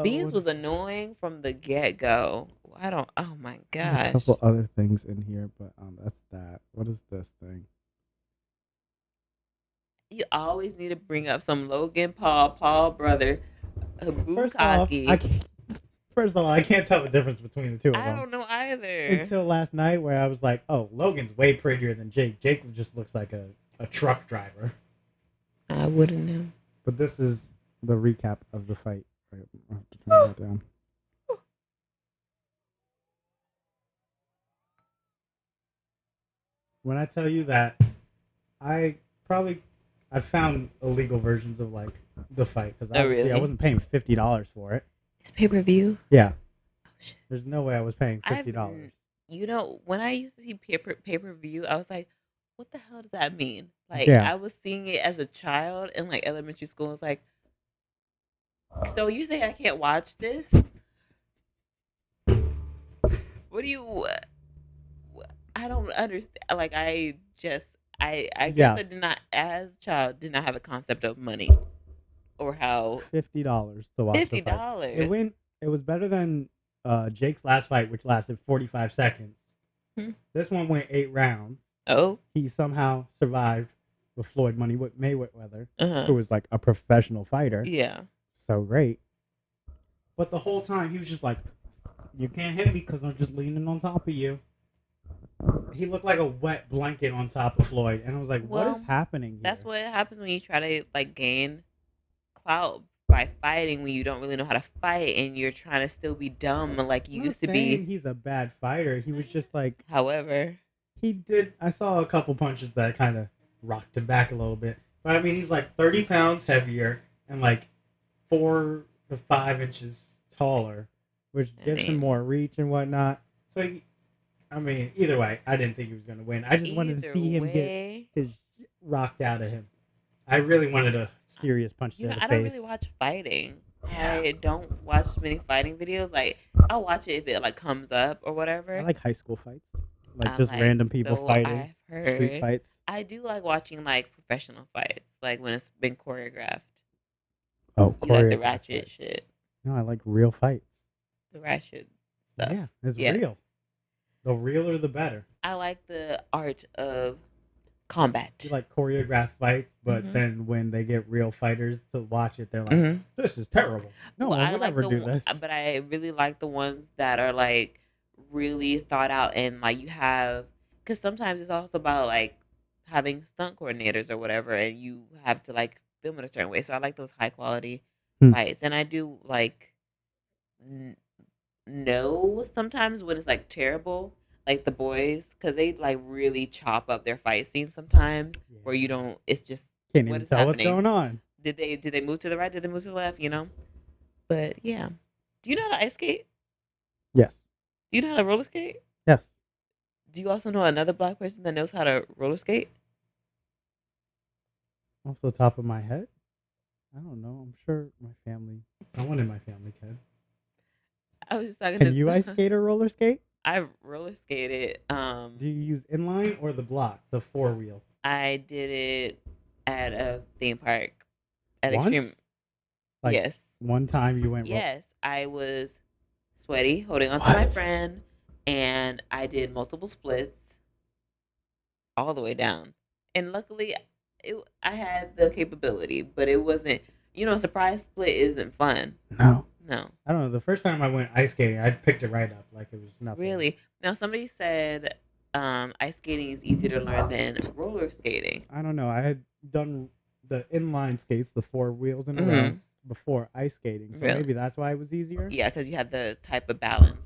Beans what- was annoying from the get-go. Oh my I have gosh. a couple other things in here, but that's that. What is this thing? You always need to bring up some Logan Paul brother, First off, Bukaki. I can't tell the difference between the two of I them. don't know either. Until last night, where I was like, "Oh, Logan's way prettier than Jake. Jake just looks like a truck driver." I wouldn't know. But this is the recap of the fight. Wait, I'll have to turn that down. When I tell you that, I found illegal versions of like the fight because Oh, obviously I really? wasn't paying $50 for it. It's pay-per-view. Yeah, Oh shit. there's no way I was paying $50. I've- You know, when I used to see pay-per-view, I was like, what the hell does that mean? Like, Yeah. I was seeing it as a child in like elementary school. It's like, so you say I can't watch this? What do you? I don't understand. Like, I guess Yeah. I did not, as a child, did not have a concept of money or how $50 to watch the fight. $50. It was better than Jake's last fight, which lasted 45 seconds. Hmm. This one went 8 rounds. Oh, He somehow survived with Floyd Mayweather, uh-huh. who was like a professional fighter. Yeah. So great. But the whole time he was just like, "You can't hit me because I'm just leaning on top of you." He looked like a wet blanket on top of Floyd, and I was like, "What is Well, happening here?" That's what happens when you try to like gain clout by fighting when you don't really know how to fight and you're trying to still be dumb like you I'm not used to saying be. He's a bad fighter. He was just like However, he did. I saw a couple punches that kind of rocked him back a little bit, but I mean, he's like 30 pounds heavier and like 4 to 5 inches taller, which gives him mean- more reach and whatnot. So, I mean, either way, I didn't think he was going to win. I just wanted to either see him get way, his shit rocked out of him. I really wanted a serious punch you to know, the I face. don't really watch fighting. Yeah. I don't watch many fighting videos. Like, I'll watch it if it like comes up or whatever. I like high school fights, like I just like- random people so fighting, I've heard. street fights. I do like watching like professional fights, like when it's been choreographed. Oh, You like the choreographed ratchet fights. shit. No, I like real fights. The ratchet stuff. Yeah, it's Yes. real. The realer, the better. I like the art of combat. You like choreographed fights, but Mhm. then when they get real fighters to watch it, they're like, Mhm. "This is terrible. No Well, one I would like ever the do one- this." but I really like the ones that are like really thought out and like you have, because sometimes it's also about like having stunt coordinators or whatever, and you have to like film it a certain way. So I like those high quality Hmm. fights, and I do like n- know sometimes when it's like terrible, like the boys, because they like really chop up their fight scenes sometimes, where you Yeah. don't. It's just Can't what even is tell what's happening. going on. Did they move to the right? Did they move to the left? You know. But yeah, do you know how to ice skate? Yes. Do you know how to roller skate? Yes. Do you also know another black person that knows how to roller skate? Off the top of my head, I don't know. I'm sure my family, someone in my family can. I was just talking Can to you ice skate or roller skate? I roller skated. Do you use inline or the block, the 4-wheel? I did it at a theme park at Once? Extreme. Like Yes. one time you went. Yes, I was sweaty, holding on to my What? friend, and I did multiple splits all the way down. And luckily, I had the capability, but it wasn't. A surprise split isn't fun. No. No, I don't know. The first time I went ice skating, I picked it right up like it was nothing. really. Now somebody said ice skating is easier to learn than roller skating. I don't know. I had done the inline skates, the 4 wheels in a row, before ice skating, so Really? maybe that's why it was easier. Yeah, because you have the type of balance.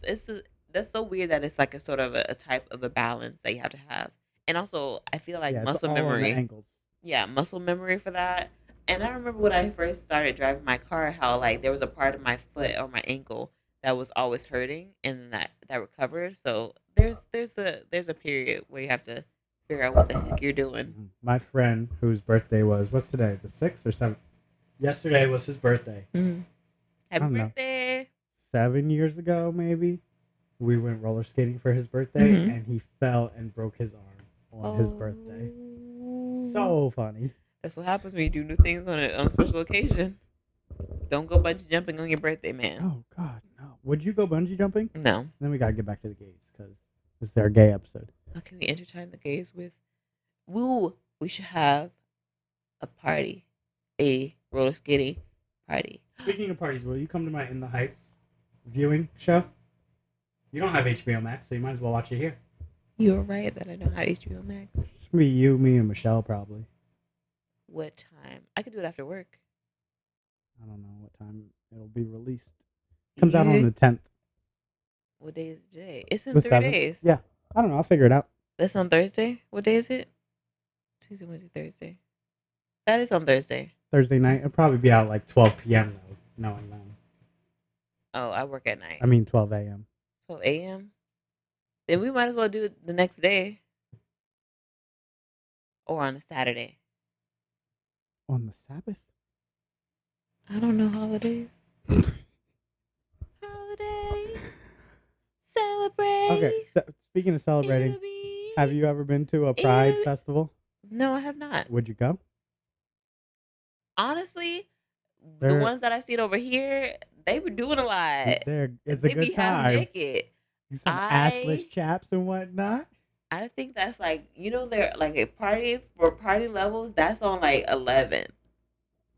That's so weird that it's like a sort of a type of a balance that you have to have, and also I feel like Yeah, it's muscle all on the memory. angles. Yeah, muscle memory for that. And I remember when I first started driving my car, how like there was a part of my foot or my ankle that was always hurting, and that recovered. So there's a period where you have to figure out what the heck you're doing. Mhm. My friend, whose birthday was, what's today? The 6th or 7th? Yesterday was his birthday. Mm-hmm. Happy don't know. birthday! 7 years ago, maybe. We went roller skating for his birthday, Mhm. and he fell and broke his arm on his birthday. Oh. So funny. That's what happens when you do new things on a special occasion. Don't go bungee jumping on your birthday, man. Oh God, no! Would you go bungee jumping? No. Then we gotta get back to the gays because this is our gay episode. How can we entertain the gays with? Woo! We should have a party, a roller skating party. Speaking of parties, will you come to my In the Heights viewing show? You don't have HBO Max, so you might as well watch it here. You're right that I don't have HBO Max. It's gonna be you, me, and Michelle probably. What time? I could do it after work. I don't know what time it'll be released. Comes out on Yeah. the 10th. What day is today? It's in The 3 7th. days. Yeah, I don't know. I'll figure it out. That's on Thursday. What day is it? Tuesday, Wednesday, Thursday. That is on Thursday. Thursday night. It'll probably be out like 12 p.m. though, knowing them. Oh, I work at night. I mean 12 a.m. 12 a.m. Then we might as well do it the next day. Or on a Saturday. On the Sabbath? I don't know holidays. Holidays. Celebrate. Okay, speaking of celebrating, It'll be- have you ever been to a Pride It'll- festival? No, I have not. Would you go? Honestly, the There- ones that I've seen over here, they were doing a lot. It's They a be good half time. naked. Some assless chaps and whatnot. I think that's like, they're like a party for party levels. That's on like 11,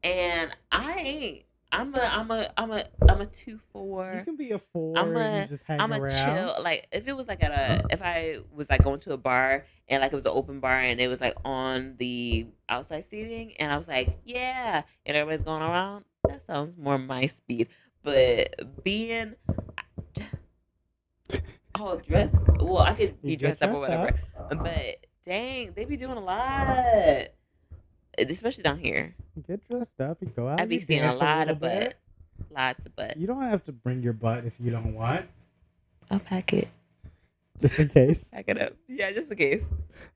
and I ain't. I'm a 2-4. You can be a 4 I'm and you just hang I'm a around. chill. Like if it was like if I was like going to a bar and like it was an open bar and it was like on the outside seating and I was like, yeah, and everybody's going around. That sounds more my speed. But being all dressed, well, I could be You get dressed up or whatever. But dang, they be doing a lot, especially down here. You get dressed up, you go out. I be you seeing a dance lot little of butt, bit. lots of butt. You don't have to bring your butt if you don't want, I'll pack it. just in case. Pack it up. Yeah, just in case.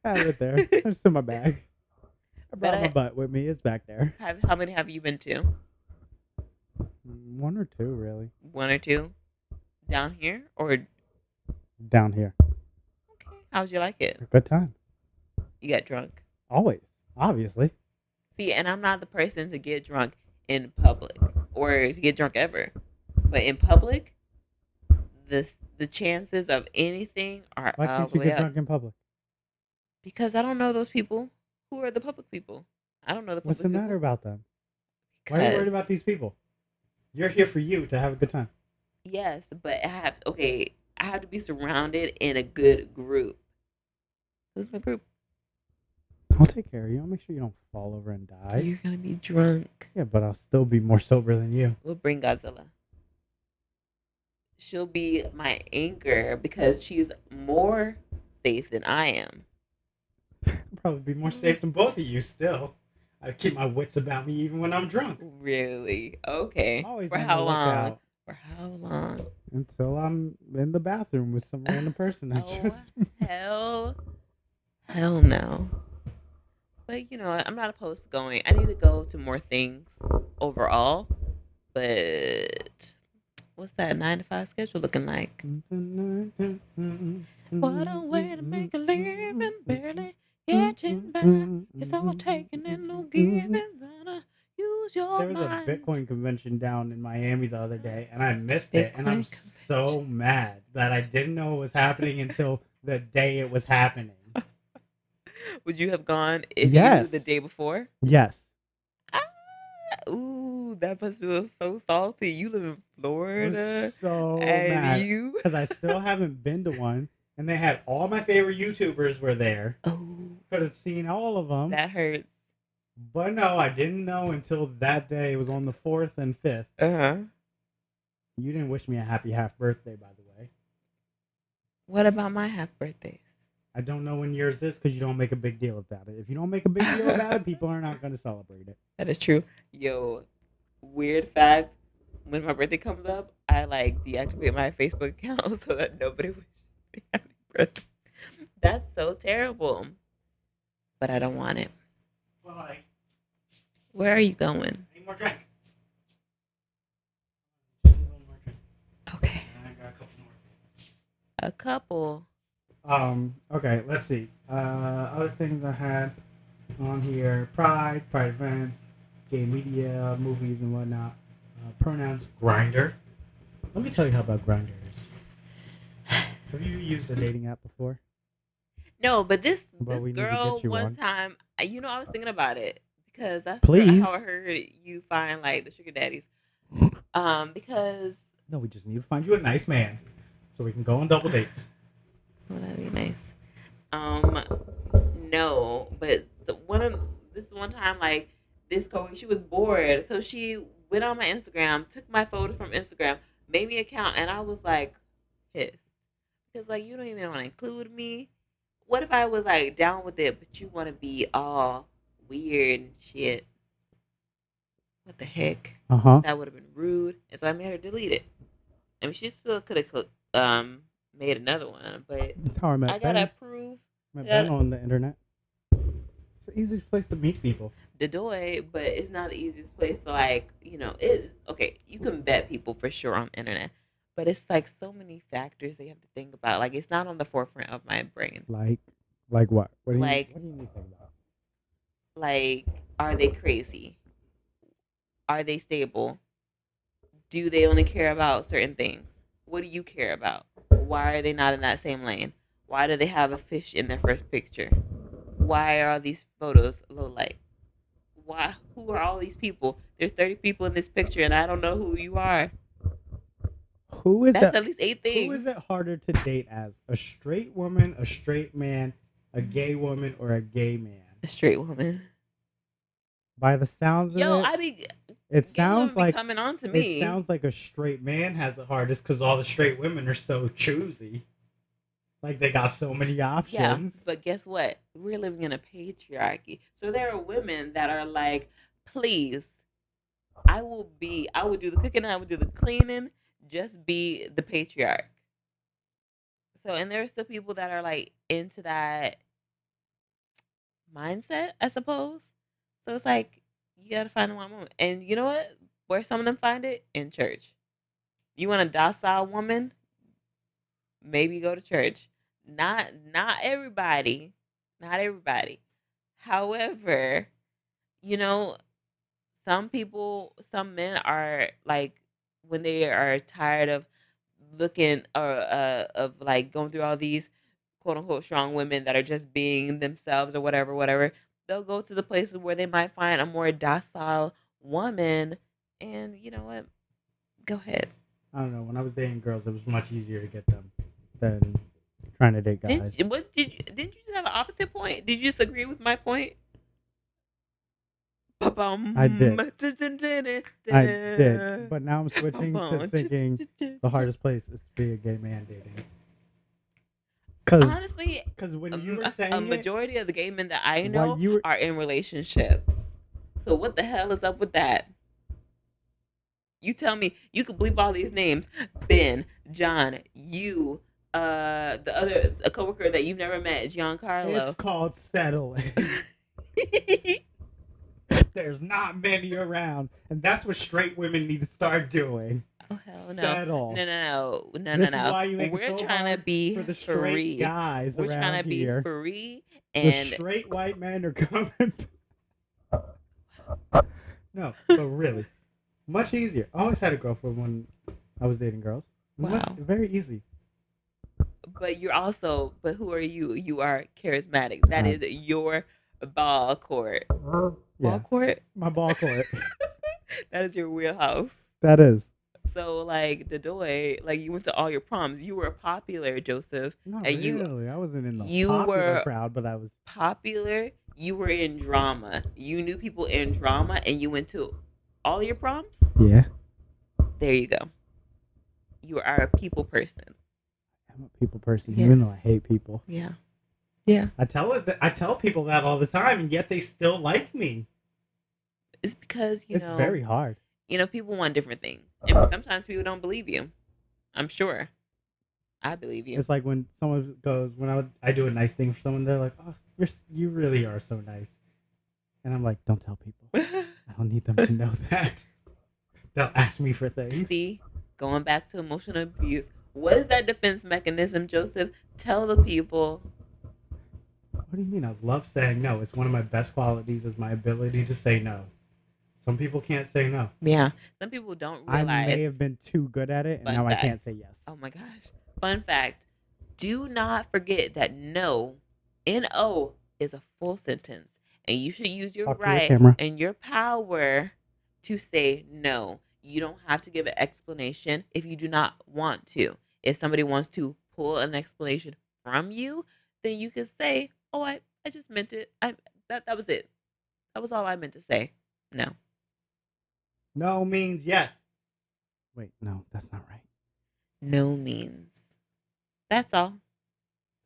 I have it there. It's in my bag. I brought But my butt with me. It's back there. How many have you been to? 1 or 2, really. 1 or 2 down here, or Down here. okay? How'd you like it? A good time. You got drunk. Always. Obviously. See, and I'm not the person to get drunk in public. or to get drunk ever. But in public, the chances of anything are Why all can't the you way get up. drunk in public? Because I don't know those people. Who are the public people? I don't know the What's public the matter people. about them? Why are you worried Because about these people? You're here for you to have a good time. yes, but I have to be surrounded in a good group. Who's my group? I'll take care of you. I'll make sure you don't fall over and die. You're gonna be drunk. Yeah, but I'll still be more sober than you. We'll bring Godzilla. She'll be my anchor because she's more safe than I am. I'll probably be more safe than both of you still. I keep my wits about me even when I'm drunk. Really? Okay. Always For on how the long? lookout. For how long? Until I'm in the bathroom with some random person. I Oh, just hell no. But you know, I'm not opposed to going. I need to go to more things overall. But what's that 9 to 5 schedule looking like? What a way to make a living, barely getting by. It's all taking and no giving. Gonna use your There was a mind. Bitcoin convention down in Miami the other day, and I missed it. And I'm Bitcoin so mad that I didn't know it was happening until the day it was happening. Would you have gone if you Yes. knew the day before? Yes. Ah, ooh, that must feel so salty. You live in I Florida, was so and mad you. because I still haven't been to one, and they had all my favorite YouTubers were there. Oh, Could have seen all of them, that hurts. but no, I didn't know until that day. It was on the 4th and 5th. Uh-huh. You didn't wish me a happy half birthday, by the way. What about my half birthdays? I don't know when yours is because you don't make a big deal about it. If you don't make a big deal about it, people are not going to celebrate it. That is true. Yo, weird fact. When my birthday comes up, I like deactivate my Facebook account so that nobody wishes me happy birthday. That's so terrible. But I don't want it. Well, like, Where are you going? need more drink. Just a little more drink. Okay. And I got a couple more. A couple. Okay, let's see. Other things I had on here: Pride events, gay media, movies and whatnot. Pronouns, Grindr. Let me tell you how about Grindr is. Have you used a dating app before? No, but this Well, we need to girl get you one one. time, I was thinking about it because that's Please. how I heard you find like the sugar daddies. Because No, we just need to find you a nice man so we can go on double dates. well, that'd be nice. No, but this one time, like this girl, she was bored, so she went on my Instagram, took my photos from Instagram, made me an account, and I was like pissed because like you don't even want to include me. What if I was like down with it, but you want to be all weird and shit? What the heck? That would have been rude, and so I made her delete it. I mean, she still could have made another one, but That's how I met I gotta Ben. approve Met Yeah. Ben on the internet. It's the easiest place to meet people. the doy, but it's not the easiest place to like, it's okay. You can vet people for sure on the internet, but it's like so many factors that you have to think about. Like it's not on the forefront of my brain. Like what? What do you Like- what do you need to think about? Like, are they crazy? Are they stable? Do they only care about certain things? What do you care about? Why are they not in that same lane? Why do they have a fish in their first picture? Why are all these photos low light? Why? Who are all these people? There's 30 people in this picture, and I don't know who you are. Who is That's that? at least 8 things. Who is it harder to date as? A straight woman, a straight man, a gay woman, or a gay man? A straight woman. By the sounds of Yo, it, I be it gay sounds women be like coming on to it me. sounds like a straight man has it hardest because all the straight women are so choosy. Like they got so many Yeah, options. but guess what? We're living in a patriarchy. So there are women that are like, please, I will do the cooking, I will do the cleaning, just be the patriarch. So, and there are still people that are like into that mindset, I suppose. So it's like, you gotta find the one moment. And you know what? Where some of them find it? In church. You want a docile woman? Maybe go to church. Not everybody. Not everybody. However, some men are like when they are tired of looking or of like going through all these quote unquote strong women that are just being themselves or whatever, they'll go to the places where they might find a more docile woman. And you know what? Go ahead. I don't know. When I was dating girls, it was much easier to get them than trying to date guys. Didn't you just have an opposite point? Did you just agree with my point? I did. I did. But now I'm switching to thinking the hardest place is to be a gay man dating. Honestly, because when you were saying a majority of the gay men that I know you were, are in relationships. So what the hell is up with that? You tell me. You could bleep all these names: Ben, John, you, a coworker that you've never met, Giancarlo. It's called settling. There's not many around, and that's what straight women need to start doing. Oh hell no! Settle. No! This is why you make We're it so trying to hard be for the straight free. guys We're around trying to be here. free, The and straight white men are coming. No, but really, much easier. I always had a girlfriend when I was dating girls. Wow. Very easy. But who are you? You are charismatic. That is your ball court. Yeah. Ball court? My ball court. That is your wheelhouse. That is. So, like, Dadoy, like, you went to all your proms. You were popular, Joseph. Not and really. I wasn't in the you popular were crowd, but I was popular. You were in drama. You knew people in drama, and you went to all your proms? Yeah. There you go. You are a people person. I'm a people person, Yes. even though I hate people. Yeah. Yeah. I tell people that all the time, and yet they still like me. It's because, it's very hard. People want different things. And sometimes people don't believe you. I'm sure. I believe you. It's like when someone goes, I do a nice thing for someone, they're like, oh, you really are so nice. And I'm like, don't tell people. I don't need them to know that. They'll ask me for things. See, going back to emotional abuse, what is that defense mechanism, Joseph? Tell the people. What do you mean? I love saying no. It's one of my best qualities is my ability to say no. Some people can't say no. Yeah. Some people don't realize. I may have been too good at it, and now I can't say yes. Oh my gosh. Fun fact. Do not forget that no, N-O, is a full sentence. And you should use your right and your power to say no. You don't have to give an explanation if you do not want to. If somebody wants to pull an explanation from you, then you can say, oh, I just meant it. That was it. That was all I meant to say. No. No means yes. Wait, no, that's not right. No means. That's all.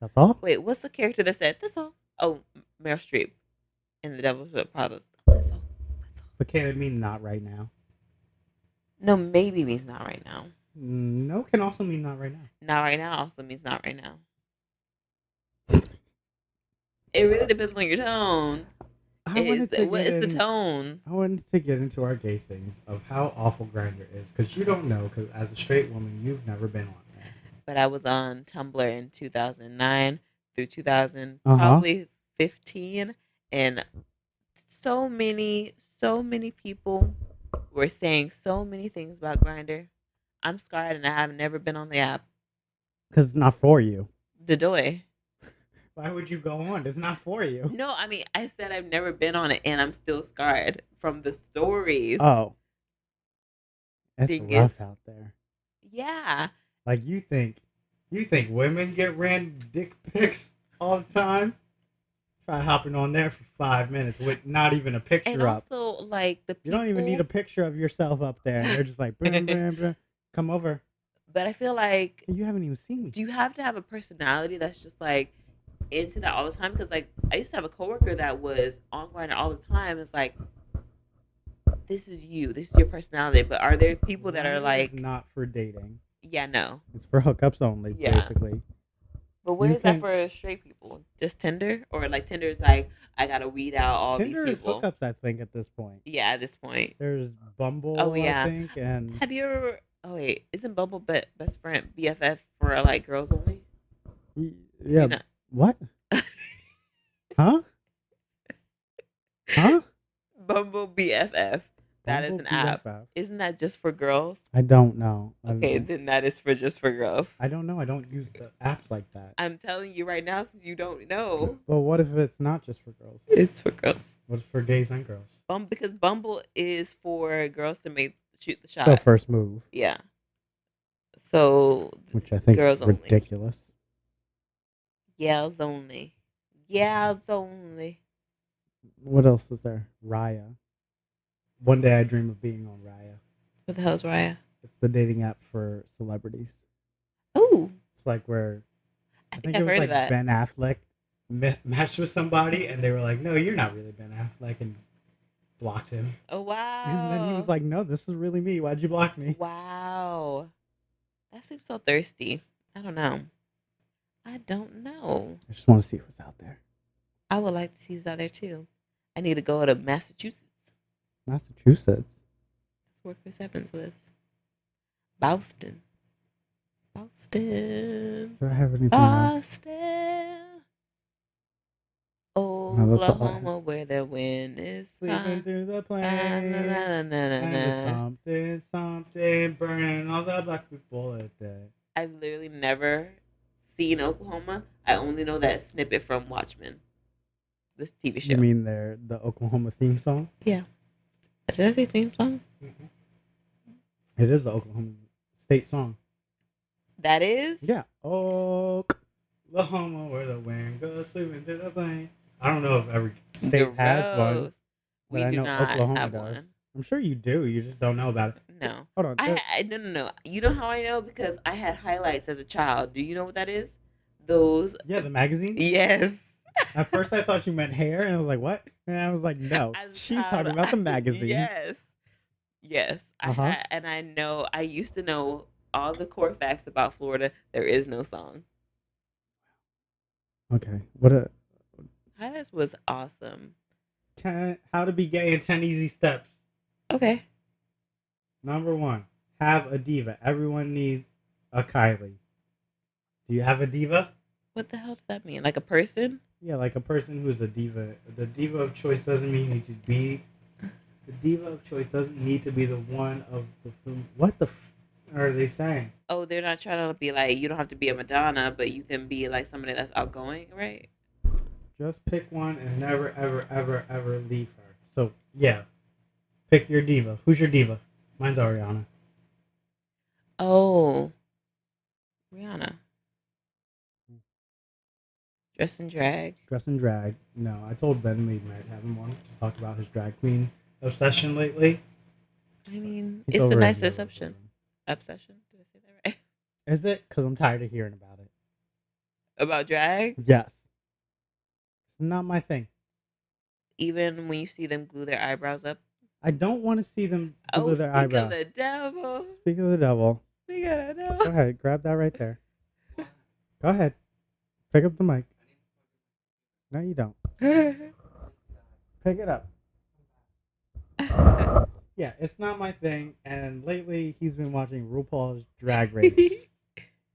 That's all? Wait, what's the character that said, that's all? Oh, Meryl Streep in The Devil's Prada. That's all. But can it mean not right now? No, maybe means not right now. No can also mean not right now. Not right now also means not right now. It really depends on your tone. What is the tone? I wanted to get into our gay things of how awful Grindr is, because you don't know, because as a straight woman, you've never been on there. But I was on Tumblr in 2009 through 2000, probably 15, and so many people were saying so many things about Grindr. I'm scarred, and I have never been on the app. Because it's not for you. Dadoy. Why would you go on? It's not for you. No, I mean, I said I've never been on it, and I'm still scarred from the stories. Oh. It's rough out there. Yeah. Like, you think women get random dick pics all the time? Try hopping on there for 5 minutes with not even a picture and up. And also, like, the people... You don't even need a picture of yourself up there. And they're just like, blah, blah, blah, come over. But I feel like... You haven't even seen me. Do you have to have a personality that's just, like, into that all the time? Because, like, I used to have a coworker that was on Grindr all the time. It's like, this is you. This is your personality. But are there people that are, like... It's not for dating. Yeah, no. It's for hookups only, basically. But where is that for straight people? Just Tinder? Or, like, Tinder is like, I gotta weed out all Tinder these people. Tinder is hookups, I think, at this point. Yeah, at this point. There's Bumble, I think, and... Have you ever... Oh, wait. Isn't Bumble best friend BFF for, like, girls only? Yeah. What? Huh? Huh? Bumble BFF. That is Bumble an app. BFF. Isn't that just for girls? I don't know. Okay, then that is for just for girls. I don't know. I don't use the apps like that. I'm telling you right now, since you don't know, Well, what if it's not just for girls? it's for girls. What if for gays and girls? Because Bumble is for girls to shoot the shot. The first move, Yeah. So which I think girls is only. ridiculous. Gals only. Gals only. What else is there? Raya. One day I dream of being on Raya. What the hell's Raya? It's the dating app for celebrities. Oh, It's like where I I think think I've it was heard like of that. Ben Affleck matched with somebody, and they were like, "No, you're not really Ben Affleck," and blocked him. Oh wow. And then he was like, "No, this is really me. Why'd you block me?" Wow. That seems so thirsty. I don't know. I don't know. I just want to see what's out there. I would like to see who's out there too. I need to go to Massachusetts. Massachusetts. That's where Chris Evans lives. Boston. Boston. Do I have anything else? Boston. that's all I Oklahoma, where the wind is Sleeping fine. through the plains. Na, na, na, na, na, And na. there's something burning all the black people at day. I've literally never seen Oklahoma. I only know that snippet from Watchmen, this TV show. You mean the Oklahoma theme song? Yeah. Did I say theme song? It is the Oklahoma state song. That is? Yeah. Oklahoma, where the wind goes sleeping through the plains. I don't know if every state has one, Gross. We but I do know not Oklahoma have does. one. I'm sure you do. You just don't know about it. No. Hold on. No. You know how I know? Because I had highlights as a child. Do you know what that is? Those. Yeah, the magazine. Yes. At first, I thought you meant hair, and I was like, "What?" And I was like, "No, As a she's child, talking about the magazine." Yes. Uh-huh. I know. I used to know all the core facts about Florida. There is no song. Okay. What a Highlights was awesome. 10. How to be gay in 10 easy steps. Okay. Number 1. Have a diva. Everyone needs a Kylie. Do you have a diva? What the hell does that mean? Like a person? Yeah, like a person who's a diva. The diva of choice doesn't mean you need to be. The diva of choice doesn't need to be the one of the film. What the are they saying? Oh, they're not trying to be like, you don't have to be a Madonna, but you can be like somebody that's outgoing, right? Just pick one and never, ever, ever, ever leave her. So, yeah. Pick your diva. Who's your diva? Mine's Ariana. Oh. Rihanna. Dress and drag. Dress and drag. No, I told Ben we might have him on to talk about his drag queen obsession lately. I mean, He's it's a over nice it. obsession. Obsession? Did I say that right? Is it? Because I'm tired of hearing about it. About drag? Yes. It's not my thing. Even when you see them glue their eyebrows up. I don't want to see them glue Oh, their speak eyebrows. of the devil. Speak of the devil. Speak of the Go devil. ahead. Grab that right there. Go ahead. Pick up the mic. No, you don't. Pick it up. Yeah, it's not my thing. And lately, he's been watching RuPaul's Drag Race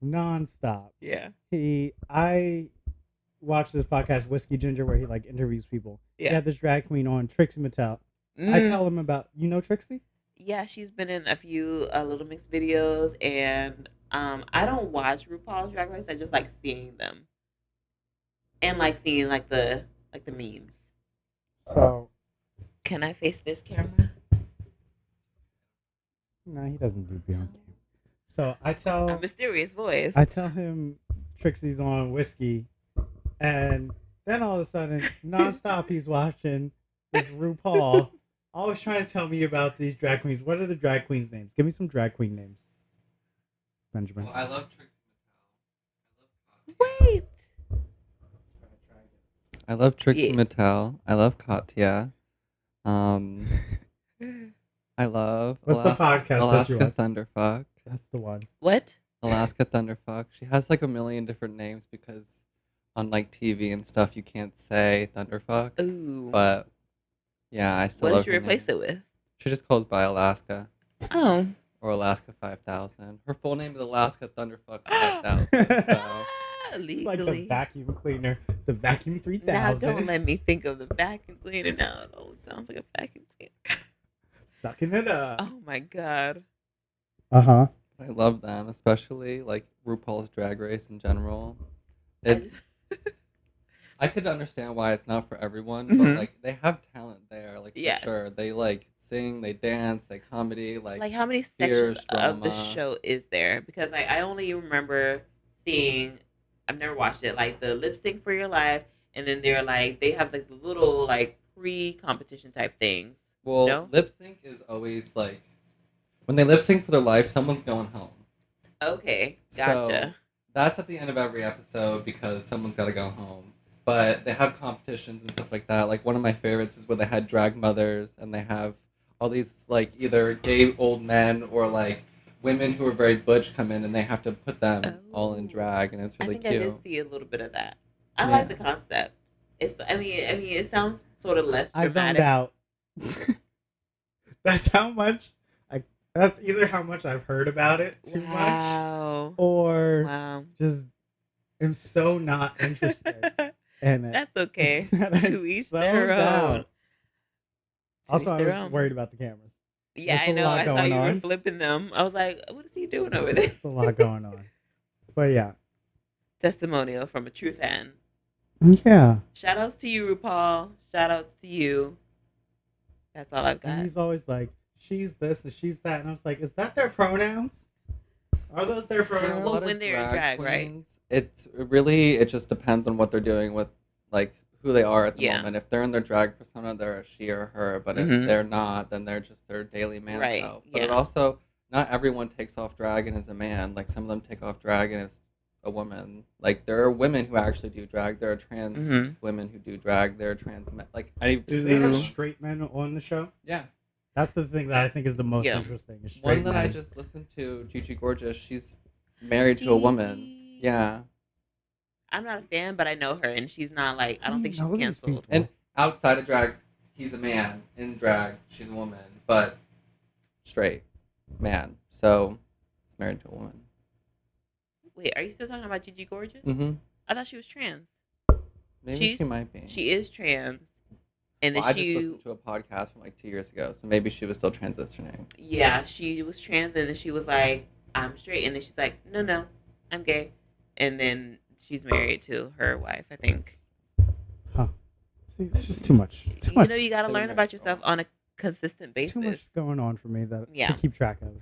nonstop. Yeah. I watched this podcast, Whiskey Ginger, where he like interviews people. He Yeah. had this drag queen on, Trixie Mattel. I tell him about, you know Trixie? Yeah, she's been in a few Little Mix videos, and I don't watch RuPaul's Drag Race. I just like seeing them, and like seeing like the memes. So, Can I face this camera? no, he doesn't do beyond camera. So I tell A mysterious voice. I tell him Trixie's on Whiskey, and then all of a sudden, nonstop, he's watching this RuPaul. Always trying to tell me about these drag queens. What are the drag queens' names? Give me some drag queen names, Benjamin. Well, I love Trixie Wait. Mattel. I love Trixie Yeah. Mattel. I love Katya. I love What's the podcast that you Alaska like? Thunderfuck. That's the one. What? Alaska Thunderfuck. She has like a million different names because on like TV and stuff you can't say Thunderfuck. Ooh. But yeah, I still What love did you her replace name. it with? She just goes by Alaska Oh. or Alaska 5000. Her full name is Alaska Thunderfuck 5000. So It's like the Legally. vacuum cleaner, the vacuum Now 3000. don't let me think of the vacuum cleaner. Now it always sounds like a vacuum cleaner. Sucking it up. Oh my god. Uh-huh. I love them, especially like RuPaul's Drag Race in general. I It, just- I could understand why it's not for everyone, Mhm. but like they have talent there, like Yes. for sure. They like sing, they dance, they comedy, like how many fears, sections of the drama. show is there? Because like I only remember seeing, I've never watched it, like the lip sync for your life, and then they're like they have like the little like pre-competition type things. Well, No? lip sync is always like when they lip sync for their life, someone's going home. Okay, So gotcha. that's at the end of every episode because someone's got to go home. But they have competitions and stuff like that. Like one of my favorites is where they had drag mothers and they have all these like either gay old men or like women who are very butch come in and they have to put them all in Oh. drag and it's I really think I cute. did see a little bit of that. I Yeah. like the concept. It's I mean it sounds sort of less I zoned dramatic. out. That's how much that's either how much I've heard about it too much Wow. or Wow. just am so not interested in it. That's okay. that I To each zoned their out. own. To Also, each I their was own. worried about the cameras. Yeah, There's I a know. lot I saw going you were on. flipping them. I was like, what is he doing over there? There's a lot going on. But yeah. Testimonial from a true fan. Yeah. Shout outs to you, RuPaul. Shout outs to you. That's all I've got. And he's always like, she's this and she's that. And I was like, is that their pronouns? Are those their For a pronouns? lot of when they're in drag, right? queens, it just depends on what they're doing with like who they are at the Yeah. moment. If they're in their drag persona, they're a she or her. But Mhm. if they're not, then they're just their daily man Right, self. But it yeah. also not everyone takes off drag and is a man. Like some of them take off drag and is a woman. Like there are women who actually do drag. There are trans Mhm. women who do drag. There are trans men. Like Do they have Mhm. straight men on the show? yeah. That's the thing that I think is the most Yeah. interesting. Is One straight that I men. just listened to, Gigi Gorgeous. She's married to a woman. Gigi. Yeah. I'm not a fan, but I know her, and she's not like I How don't do think you she's know these canceled. people? And outside of drag, he's a man. In drag, she's a woman, but straight man. So he's married to a woman. Wait, are you still talking about Gigi Gorgeous? Mm-hmm. I thought she was trans. Maybe She's- she might be. She is trans, and then Well, I just she listened to a podcast from like 2 years ago, so maybe she was still transitioning. yeah, she was trans, and then she was like, I'm straight, and then she's like, no, I'm gay, and then she's married to her wife, I think. Huh. See, it's just too much. Too You much. know, you got to They learn married about for a yourself while. on a consistent basis. Too much going on for me that Yeah. to keep track of.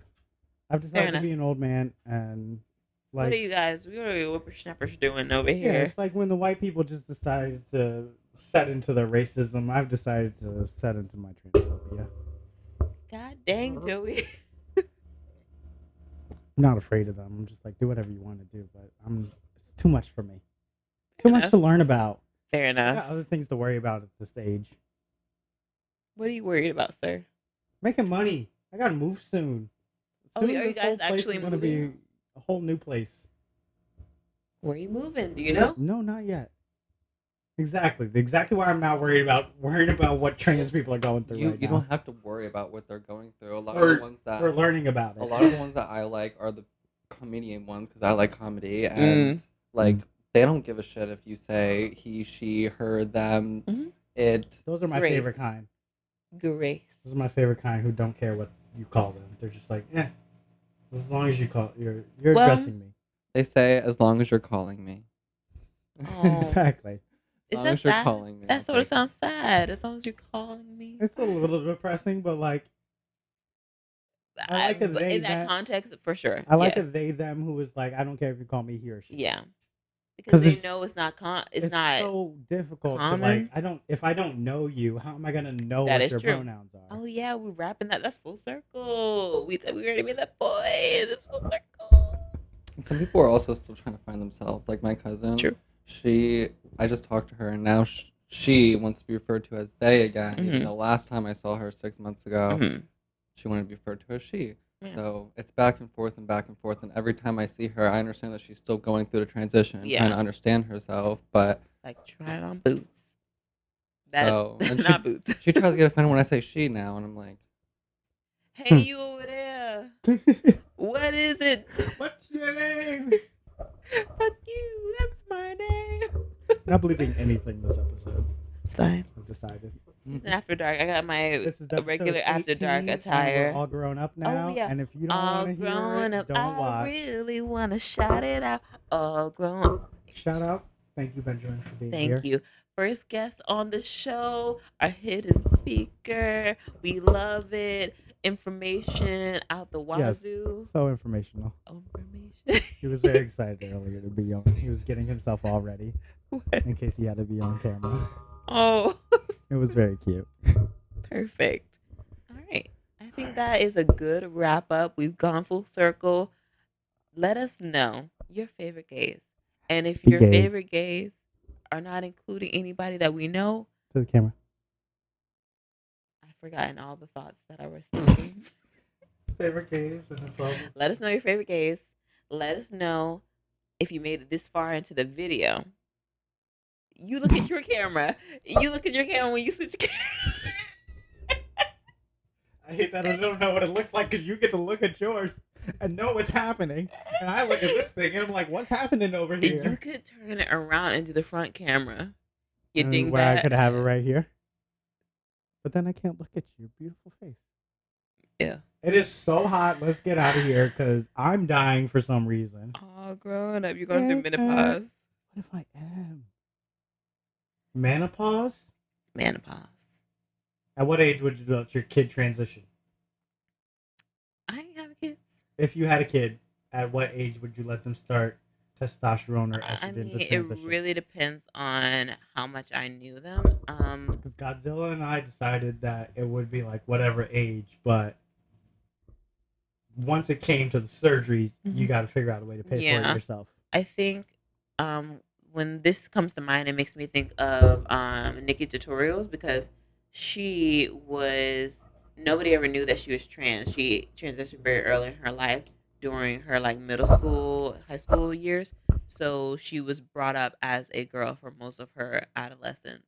I've decided to enough. be an old man and What are like you guys? What are you whippersnappers doing over yeah, here? it's like when the white people just decided to set into their racism. I've decided to set into my transphobia. God dang, Joey. I'm not afraid of them. I'm just like do whatever you want to do, but it's too much for me. Too much enough. to learn about. Fair I enough. got other things to worry about at this age. What are you worried about, sir? Making money. I gotta move soon. Oh, Soon are you this whole guys place actually is gonna be moving? a whole new place. Where are you moving? Do you know? No, not yet. Exactly why I'm not worried about what trans people are going through You right you now. don't have to worry about what they're going through. A lot Or- of the ones that We're learning about it. a lot of the ones that I like are the comedian ones because I like comedy and like they don't give a shit if you say he, she, her, them. Mhm. It. Those are my Grace. favorite kind. Grace. Those are my favorite kind who don't care what you call them. They're just like, as long as you're Well- addressing me. They say as long as you're calling me. Oh. Exactly. As Is long that as you're sad? calling me. That sort of okay. sounds sad. As long as you're calling me. It's a little depressing, but like I like a but they, in that that- context, for sure. I like yes. a they them who is like, I don't care if you call me he or she. Yeah. 'Cause Because they it's- know it's not it's It's not. so difficult to common. like. If I don't know you, how am I gonna know That what is your true. pronouns are? Oh yeah, we're wrapping that. That's full circle. We already made that point. It's full circle. And some people are also still trying to find themselves. Like my cousin. True. I just talked to her, and now she wants to be referred to as they again. Even Mhm. though last time I saw her 6 months ago, Mhm. she wanted to be referred to as she. Yeah. So it's back and forth and back and forth. And every time I see her, I understand that she's still going through the transition, and Yeah. trying to understand herself. But Like trying on boots. That So, and she- not boots. she tries to get offended when I say she now, and I'm like, Hey, you over there. What is it? What's your name? Fuck you. That's my name. Not believing anything this episode. It's fine. I've decided. It's an after dark. I got my This is episode regular after dark 18, and attire. we're all grown up Oh now. yeah. And if you don't All want to hear grown it, up. don't I watch. really wanna shout it out. All grown. Shout out. Thank you, Benjamin, for being Thank here. you. First guest on the show, our hidden speaker. We love it. Information out the Yes. wazoo. So informational. Information. He was very excited earlier to be on. He was getting himself all ready in case he had to be on camera. Oh, It was very cute. perfect. All right. I think that is a good wrap up. We've gone full circle. Let us know your favorite gays. And if Be your gay. favorite gays are not including anybody that we know, To the camera. I've forgotten all the thoughts that I was thinking. Favorite gays and the 12. Let us know your favorite gays. Let us know if you made it this far into the video. You look at your camera. You look at your camera when you switch cameras. I hate that I don't know what it looks like because you get to look at yours and know what's happening. And I look at this thing and I'm like, what's happening over here? You could turn it around and do the front camera. You think where I that? could have it right here. But then I can't look at your beautiful face. Yeah. It is so hot. Let's get out of here because I'm dying for some reason. Oh, growing up, you're going through menopause. What if I am? Menopause? Menopause. At what age would you let your kid transition? I ain't having kids. If you had a kid, at what age would you let them start testosterone or estrogen I mean, to it transition? really depends on how much I knew them. Because Godzilla and I decided that it would be like whatever age, but once it came to the surgeries, you got to figure out a way to pay for Yeah. it yourself. I think when this comes to mind, it makes me think of Nikki Tutorials because she was nobody ever knew that she was trans. She transitioned very early in her life during her like middle school, high school years. So she was brought up as a girl for most of her adolescence.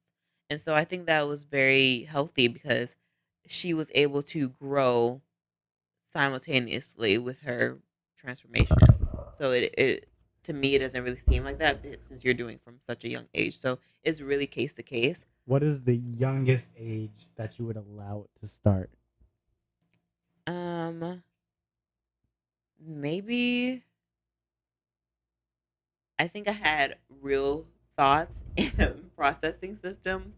And so I think that was very healthy because she was able to grow simultaneously with her transformation. So it to me it doesn't really seem like that since you're doing from such a young age. So it's really case to case. What is the youngest age that you would allow it to start? Maybe I think I had real thoughts and processing systems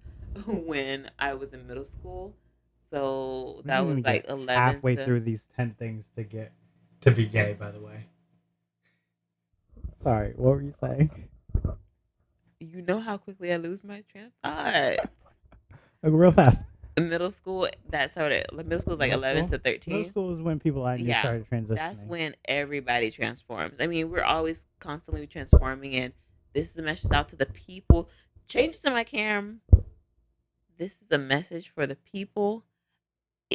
when I was in middle school. So We that didn't was even like get 11 halfway to through these 10 things to be gay, by the way. Sorry, what were you saying? you know how quickly I lose my train of thought. Real fast. In middle school, that started. Middle school is like Middle 11 school? to 13. Middle school is when people I knew Yeah, started transitioning. That's when everybody transforms. I mean, we're always constantly transforming, and this is a message out to the people. Change to my cam. This is a message for the people.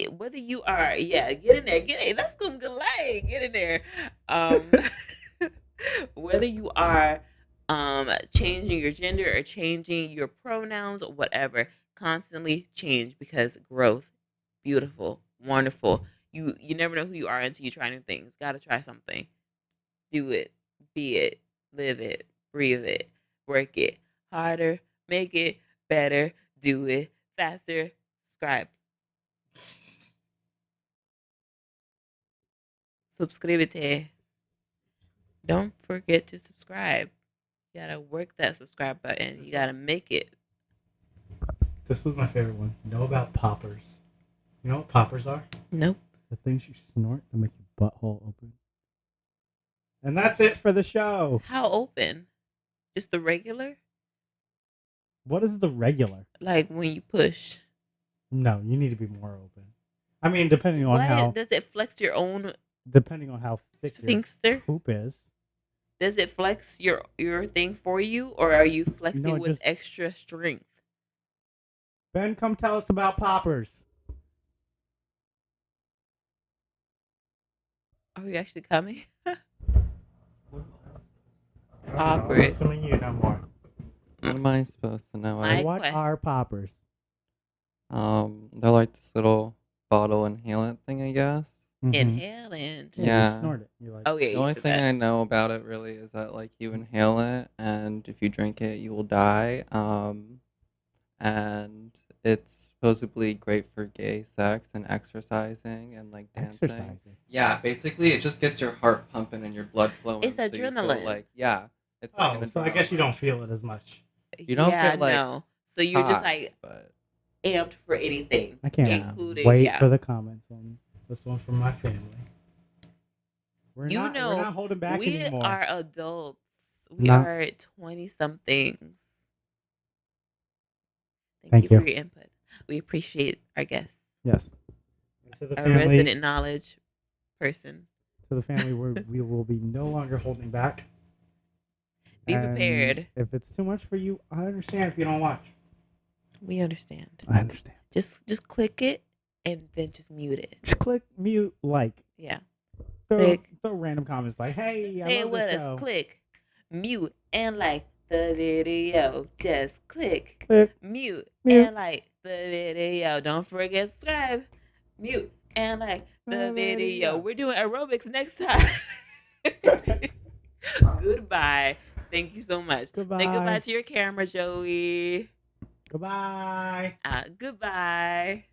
Whether you are, yeah, get in there, get in. That's gonna be like, get in there. Whether you are changing your gender or changing your pronouns or whatever, constantly change because growth, beautiful, wonderful. You never know who you are until you try new things. Gotta try something. Do it, be it, live it, breathe it, work it harder, make it better, do it faster. Subscribe. Subscribete. Don't forget to subscribe. You gotta work that subscribe button. You gotta make it. This was my favorite one. Know about poppers. You know what poppers are? Nope. The things you snort that make your butthole open. And that's it for the show. How open? Just the regular? What is the regular? Like when you push. No, you need to be more open. I mean, depending on What? how Does it flex your own thick your sphincter? poop is. Does it flex your thing for you, or are you flexing No, it with just- extra strength? Ben, come tell us about poppers. Are you actually coming? I'm Poppers. assuming you know more. What am I supposed to know? My- What que- are poppers? They're like this little bottle inhalant thing, I guess. Mhm. Inhale and Yeah, Yeah. you snort it. You like oh yeah, The you only said thing that. I know about it really is that like you inhale it, and if you drink it, you will die. And it's supposedly great for gay sex and exercising and like dancing. Exercising. Yeah, basically it just gets your heart pumping and your blood flowing. It's so you feel adrenaline. like it's like Oh, an so I guess you adrenaline. don't feel it as much. You don't yeah, get, like, no. So you're just hot, like but amped for anything, I can't including wait for the comments on this one from my family. We're You not, know, we're not holding back we anymore. are adults. We Not- are 20 somethings. Thank you for you. your input. We appreciate our guests, Yes. And to the our family, resident knowledge person. to the family, we will be no longer holding back. Be And prepared. If it's too much for you, I understand if you don't watch. We understand. I understand. Just click it and then just mute it. Just click mute, like. Yeah. Throw Click. random comments like, hey, I Say it love with this us. show. Click, mute, and like the video. Just click, Click. mute, Mute. and like the video. Don't forget to subscribe, mute, and like the The video. video. We're doing aerobics next time. Goodbye. Thank you so much. Goodbye. Say goodbye to your camera, Joey. Goodbye. Goodbye.